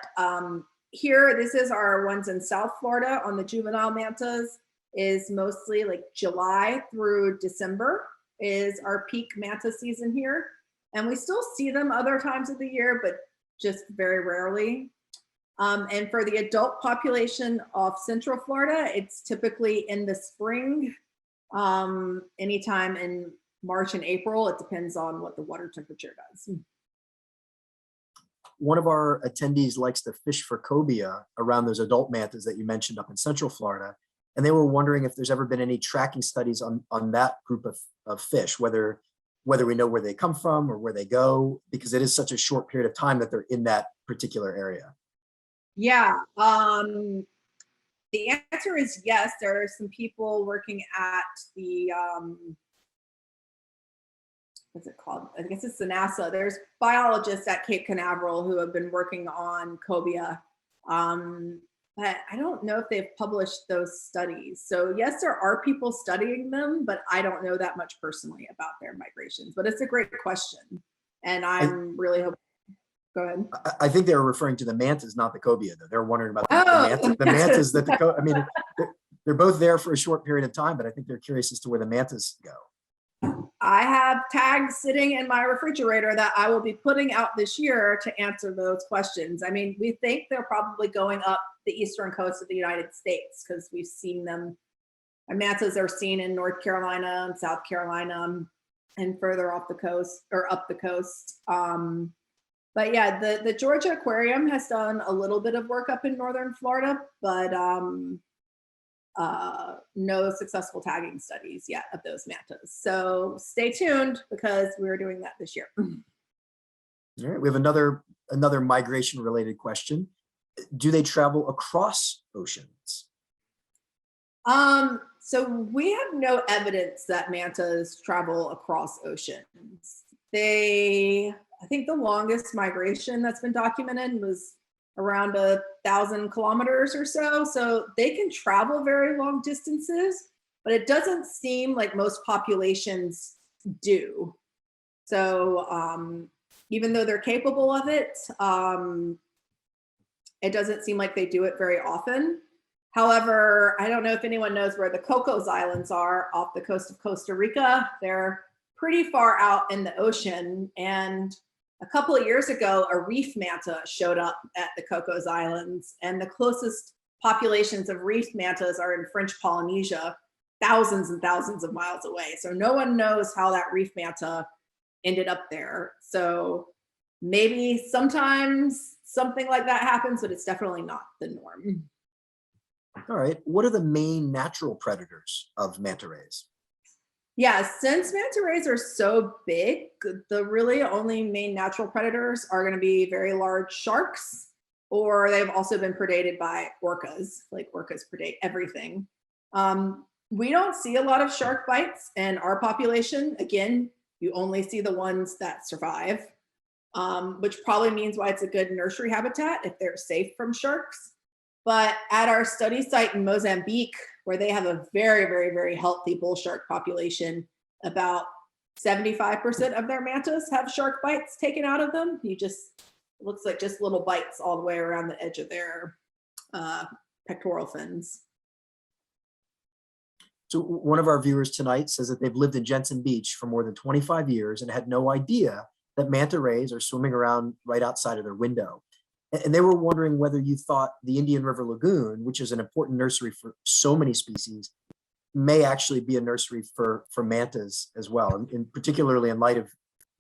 here, this is our ones in South Florida on the juvenile mantas, is mostly like July through December is our peak manta season here. And we still see them other times of the year, but just very rarely. And for the adult population of Central Florida, it's typically in the spring, anytime in March and April. It depends on what the water temperature does. One of our attendees likes to fish for cobia around those adult mantas that you mentioned up in Central Florida. And they were wondering if there's ever been any tracking studies on that group of fish, whether we know where they come from or where they go, because it is such a short period of time that they're in that particular area. Yeah, the answer is yes. There are some people working at the, what's it called? I guess it's the NASA. There's biologists at Cape Canaveral who have been working on cobia. But I don't know if they've published those studies. So yes, there are people studying them, but I don't know that much personally about their migrations. But it's a great question. And I'm really hoping. Go ahead. I think they were referring to the mantas, not the cobia, though. They're wondering about the mantas that I mean, they're both there for a short period of time, but I think they're curious as to where the mantas go. I have tags sitting in my refrigerator that I will be putting out this year to answer those questions. I mean, we think they're probably going up the eastern coast of the United States because we've seen them. Mantas are seen in North Carolina and South Carolina and further off the coast or up the coast. But yeah, the Georgia Aquarium has done a little bit of work up in northern Florida, but no successful tagging studies yet of those mantas. So stay tuned because we're doing that this year. All right, we have another migration related question. Do they travel across oceans? So we have no evidence that mantas travel across oceans. I think the longest migration that's been documented was around 1,000 kilometers or so. So they can travel very long distances, but it doesn't seem like most populations do. So even though they're capable of it, it doesn't seem like they do it very often. However, I don't know if anyone knows where the Cocos Islands are off the coast of Costa Rica. They're pretty far out in the ocean. And a couple of years ago, a reef manta showed up at the Cocos Islands, and the closest populations of reef mantas are in French Polynesia, thousands and thousands of miles away. So no one knows how that reef manta ended up there. So maybe sometimes something like that happens, but it's definitely not the norm. All right. What are the main natural predators of manta rays? Yeah, since manta rays are so big, the really only main natural predators are going to be very large sharks, or they've also been predated by orcas. Like orcas predate everything. We don't see a lot of shark bites in our population. Again, you only see the ones that survive, which probably means why it's a good nursery habitat if they're safe from sharks. But at our study site in Mozambique, where they have a very, very, very healthy bull shark population, about 75% of their mantas have shark bites taken out of them. It looks like just little bites all the way around the edge of their pectoral fins. So one of our viewers tonight says that they've lived in Jensen Beach for more than 25 years and had no idea that manta rays are swimming around right outside of their window. And they were wondering whether you thought the Indian River Lagoon, which is an important nursery for so many species, may actually be a nursery for mantas as well, and particularly in light of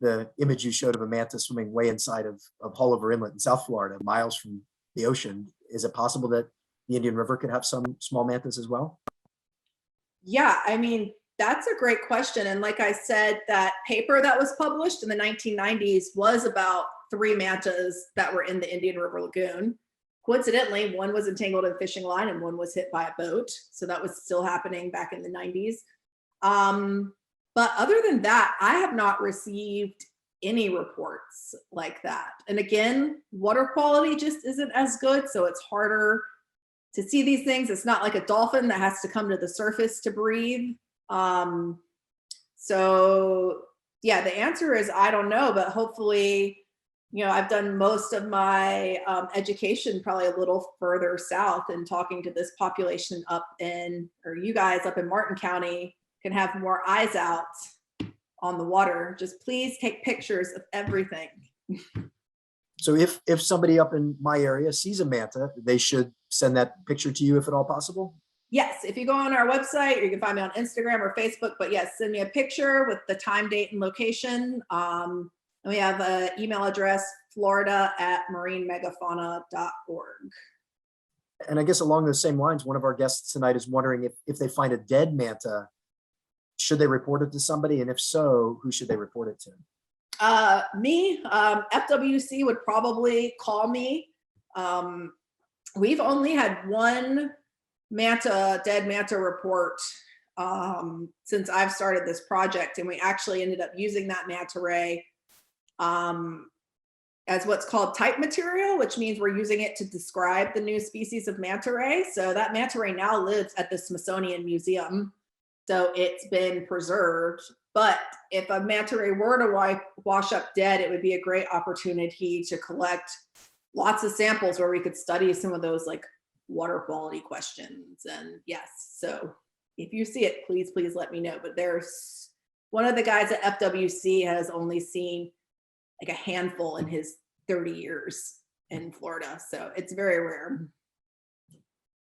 the image you showed of a manta swimming way inside of Haulover Inlet in South Florida, miles from the ocean. Is it possible that the Indian River could have some small mantas as well? Yeah, I mean, that's a great question. And like I said, that paper that was published in the 1990s was about 3 mantas that were in the Indian River Lagoon. Coincidentally, one was entangled in fishing line and one was hit by a boat. So that was still happening back in the 90s. But other than that, I have not received any reports like that. And again, water quality just isn't as good. So it's harder to see these things. It's not like a dolphin that has to come to the surface to breathe. So yeah, the answer is, I don't know, but hopefully, you know, I've done most of my education probably a little further south, and talking to this population up in, or you guys up in Martin County can have more eyes out on the water. Just please take pictures of everything. So if somebody up in my area sees a manta, they should send that picture to you if at all possible? Yes, if you go on our website, or you can find me on Instagram or Facebook, but yes, send me a picture with the time, date, and location. And we have an email address, florida@marinemegafauna.org. And I guess along those same lines, one of our guests tonight is wondering if they find a dead manta, should they report it to somebody? And if so, who should they report it to? Me, FWC would probably call me. We've only had one dead manta report since I've started this project, and we actually ended up using that manta ray as what's called type material, which means we're using it to describe the new species of manta ray. So that manta ray now lives at the Smithsonian Museum, so it's been preserved. But if a manta ray were to wash up dead, it would be a great opportunity to collect lots of samples where we could study some of those like water quality questions. And yes, so if you see it, please let me know. But there's one of the guys at FWC has only seen like a handful in his 30 years in Florida. So it's very rare.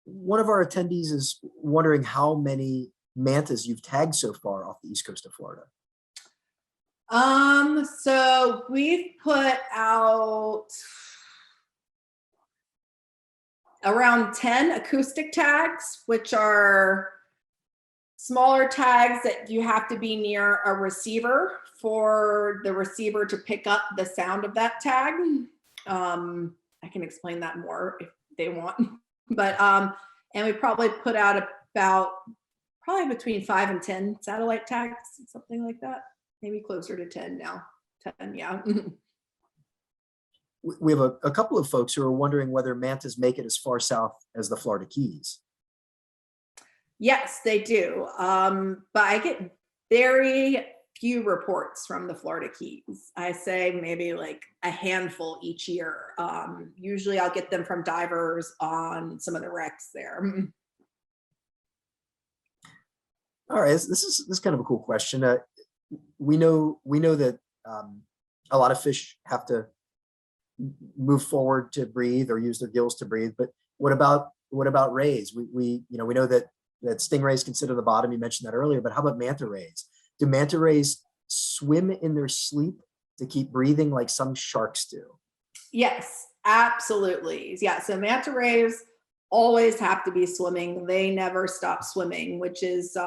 One of our attendees is wondering how many mantas you've tagged so far off the east coast of Florida. So we've put out around 10 acoustic tags, which are smaller tags that you have to be near a receiver for the receiver to pick up the sound of that tag. I can explain that more if they want, but and we probably put out about probably between 5 and 10 satellite tags, something like that. Maybe closer to 10 now. 10, yeah. We have a couple of folks who are wondering whether mantas make it as far south as the Florida Keys. Yes, they do. But I get very few reports from the Florida Keys. I say maybe like a handful each year. Usually I'll get them from divers on some of the wrecks there. All right, this is kind of a cool question. We know that a lot of fish have to move forward to breathe or use their gills to breathe, but what about rays? We know that stingrays can sit on the bottom. You mentioned that earlier, but how about manta rays? Do manta rays swim in their sleep to keep breathing like some sharks do? Yes, absolutely. Yeah, so manta rays always have to be swimming. They never stop swimming, which is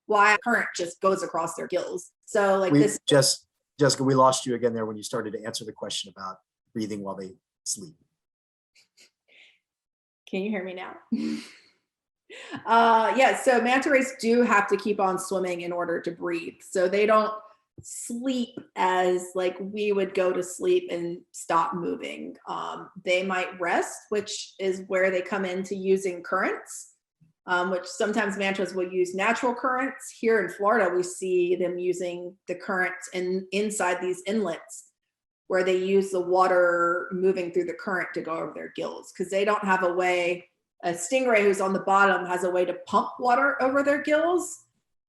why current just goes across their gills. So like Jessica, we lost you again there when you started to answer the question about breathing while they sleep. Can you hear me now? Yeah, so manta rays do have to keep on swimming in order to breathe. So they don't sleep as like we would go to sleep and stop moving. They might rest, which is where they come into using currents. which sometimes mantas will use natural currents. Here in Florida, we see them using the currents inside these inlets where they use the water moving through the current to go over their gills, because they don't have a way. A stingray who's on the bottom has a way to pump water over their gills,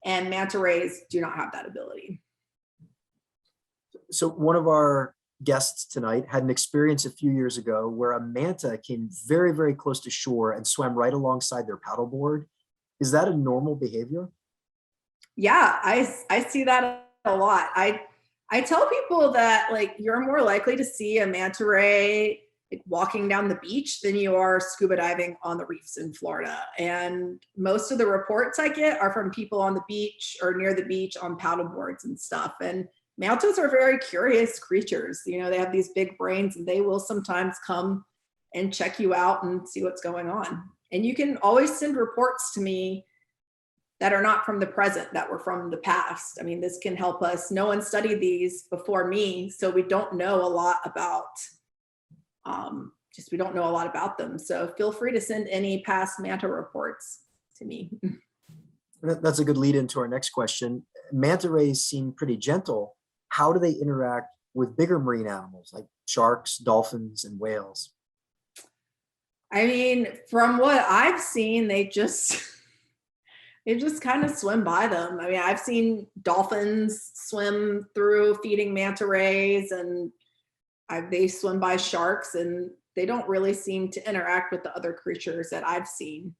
and manta rays do not have that ability. So one of our guests tonight had an experience a few years ago where a manta came very, very close to shore and swam right alongside their paddleboard. Is that a normal behavior? Yeah, I see that a lot. I tell people that, like, you're more likely to see a manta ray like walking down the beach than you are scuba diving on the reefs in Florida. And most of the reports I get are from people on the beach or near the beach on paddleboards and stuff. And mantas are very curious creatures. You know, they have these big brains, and they will sometimes come and check you out and see what's going on. And you can always send reports to me that are not from the present, that were from the past. I mean, this can help us. No one studied these before me, so we don't know a lot about, we don't know a lot about them. So feel free to send any past manta reports to me. That's a good lead into our next question. Manta rays seem pretty gentle. How do they interact with bigger marine animals like sharks, dolphins, and whales? I mean, from what I've seen, they just kind of swim by them. I mean, I've seen dolphins swim through feeding manta rays, and they swim by sharks, and they don't really seem to interact with the other creatures that I've seen.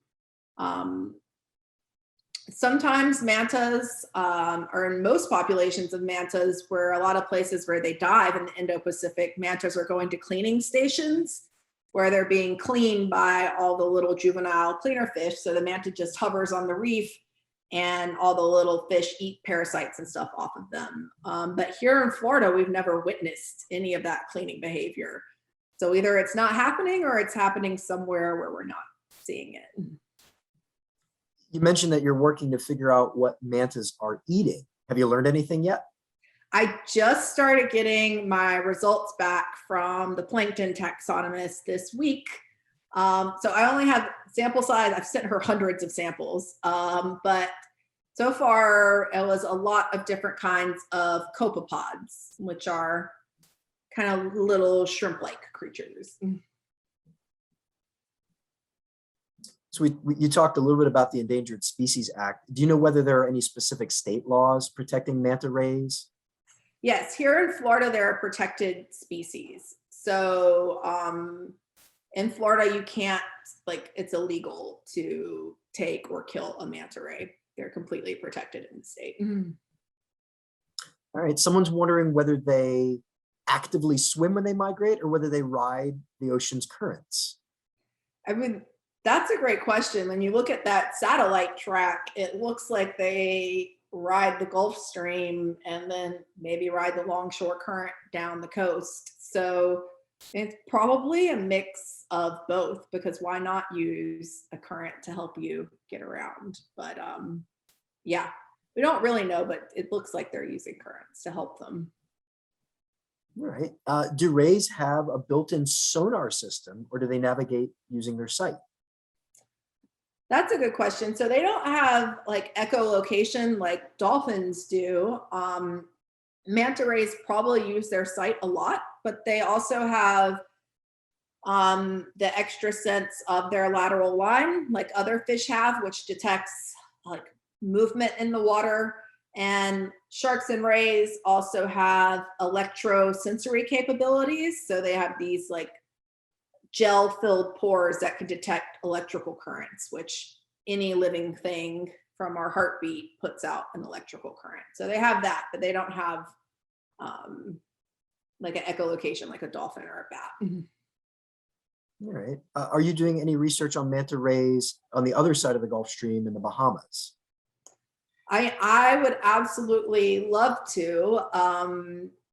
Sometimes mantas, or in most populations of mantas, where a lot of places where they dive in the Indo-Pacific, mantas are going to cleaning stations where they're being cleaned by all the little juvenile cleaner fish. So the manta just hovers on the reef, and all the little fish eat parasites and stuff off of them. But here in Florida, we've never witnessed any of that cleaning behavior. So either it's not happening or it's happening somewhere where we're not seeing it. You mentioned that you're working to figure out what mantas are eating. Have you learned anything yet? I just started getting my results back from the plankton taxonomist this week. So I only have sample size. I've sent her hundreds of samples, but so far it was a lot of different kinds of copepods, which are kind of little shrimp-like creatures. So you talked a little bit about the Endangered Species Act. Do you know whether there are any specific state laws protecting manta rays? Yes, here in Florida, there are protected species. So in Florida, you can't, like, it's illegal to take or kill a manta ray. They're completely protected in the state. All right, someone's wondering whether they actively swim when they migrate or whether they ride the ocean's currents. I mean, that's a great question. When you look at that satellite track, it looks like they ride the Gulf Stream and then maybe ride the longshore current down the coast. So it's probably a mix of both, because why not use a current to help you get around? But yeah, we don't really know, but it looks like they're using currents to help them. All right. Do rays have a built-in sonar system, or do they navigate using their sight? That's a good question. So they don't have like echolocation like dolphins do. Manta rays probably use their sight a lot, but they also have the extra sense of their lateral line, like other fish have, which detects like movement in the water. And sharks and rays also have electrosensory capabilities. So they have these like gel-filled pores that can detect electrical currents, which any living thing from our heartbeat puts out an electrical current. So they have that, but they don't have like an echolocation like a dolphin or a bat. All right. Are you doing any research on manta rays on the other side of the Gulf Stream in the Bahamas? I would absolutely love to.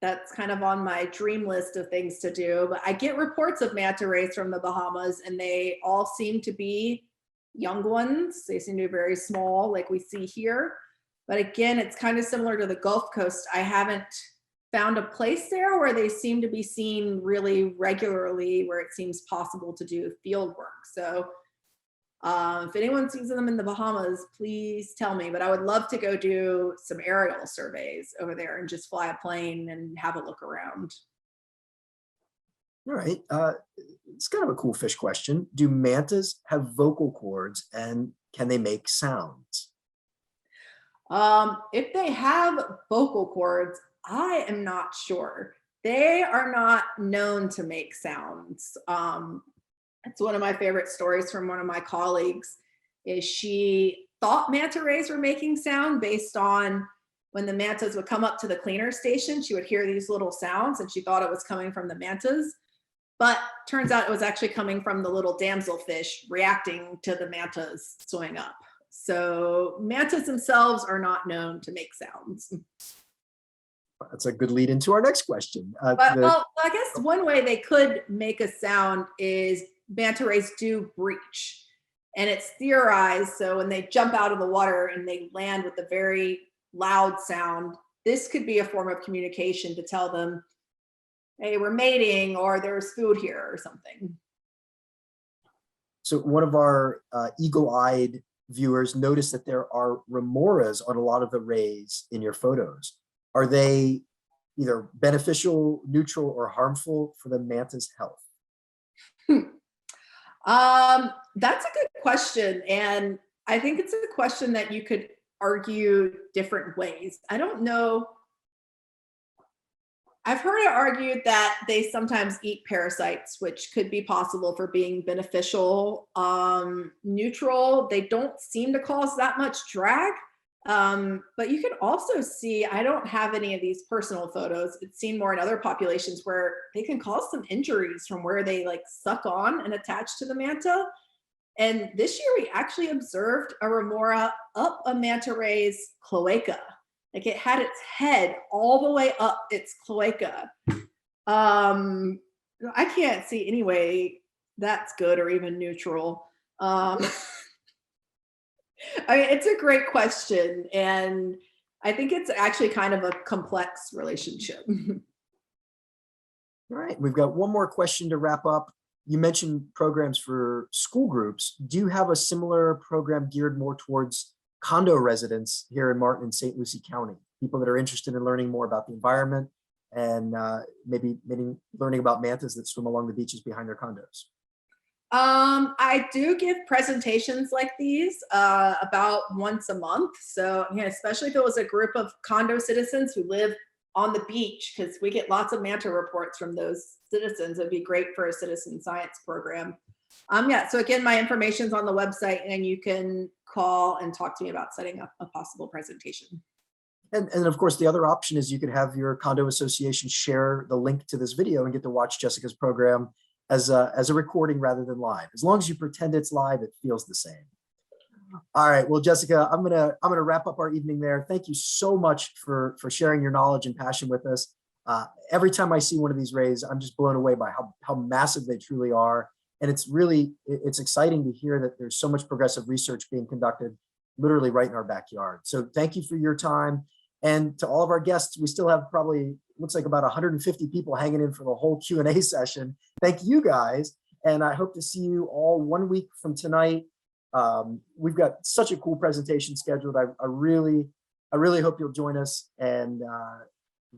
That's kind of on my dream list of things to do. But I get reports of manta rays from the Bahamas, and they all seem to be young ones. They seem to be very small, like we see here. But again, it's kind of similar to the Gulf Coast. I haven't found a place there where they seem to be seen really regularly, where it seems possible to do field work. So If anyone sees them in the Bahamas, please tell me, but I would love to go do some aerial surveys over there and just fly a plane and have a look around. All right. It's kind of a cool fish question. Do mantas have vocal cords and can they make sounds? If they have vocal cords, I am not sure. They are not known to make sounds. It's one of my favorite stories from one of my colleagues is she thought manta rays were making sound based on when the mantas would come up to the cleaner station, she would hear these little sounds and she thought it was coming from the mantas. But turns out it was actually coming from the little damselfish reacting to the mantas swimming up. So mantas themselves are not known to make sounds. That's a good lead into our next question. Well, I guess one way they could make a sound is manta rays do breach. And it's theorized, so when they jump out of the water and they land with a very loud sound, this could be a form of communication to tell them, hey, we're mating, or there's food here or something. So one of our eagle-eyed viewers noticed that there are remoras on a lot of the rays in your photos. Are they either beneficial, neutral, or harmful for the manta's health? That's a good question. And I think it's a question that you could argue different ways. I don't know. I've heard it argued that they sometimes eat parasites, which could be possible for being beneficial. Neutral, they don't seem to cause that much drag. But you can also see, I don't have any of these personal photos. It's seen more in other populations where they can cause some injuries from where they like suck on and attach to the manta. And this year we actually observed a remora up a manta ray's cloaca. Like it had its head all the way up its cloaca. I can't see any way that's good or even neutral. I mean, it's a great question. And I think it's actually kind of a complex relationship. All right, we've got one more question to wrap up. You mentioned programs for school groups. Do you have a similar program geared more towards condo residents here in Martin and St. Lucie County? People that are interested in learning more about the environment and maybe learning about mantas that swim along the beaches behind their condos. I do give presentations like these about once a month. So, yeah, especially if it was a group of condo citizens who live on the beach, because we get lots of manta reports from those citizens. It'd be great for a citizen science program. Yeah, so again, my information's on the website and you can call and talk to me about setting up a possible presentation. And of course, the other option is you could have your condo association share the link to this video and get to watch Jessica's program as a recording rather than live. As long as you pretend it's live, it feels the same. All right, well, Jessica, I'm gonna wrap up our evening there. Thank you so much for sharing your knowledge and passion with us. Every time I see one of these rays, I'm just blown away by how massive they truly are. And it's exciting to hear that there's so much progressive research being conducted literally right in our backyard. So thank you for your time. And to all of our guests, we still have probably, looks like about 150 people hanging in for the whole Q&A session. Thank you guys. And I hope to see you all 1 week from tonight. We've got such a cool presentation scheduled. I really hope you'll join us and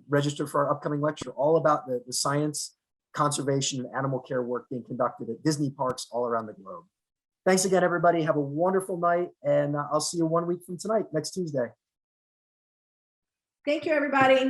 register for our upcoming lecture, all about the science, conservation, and animal care work being conducted at Disney parks all around the globe. Thanks again, everybody. Have a wonderful night, and I'll see you 1 week from tonight, next Tuesday. Thank you, everybody.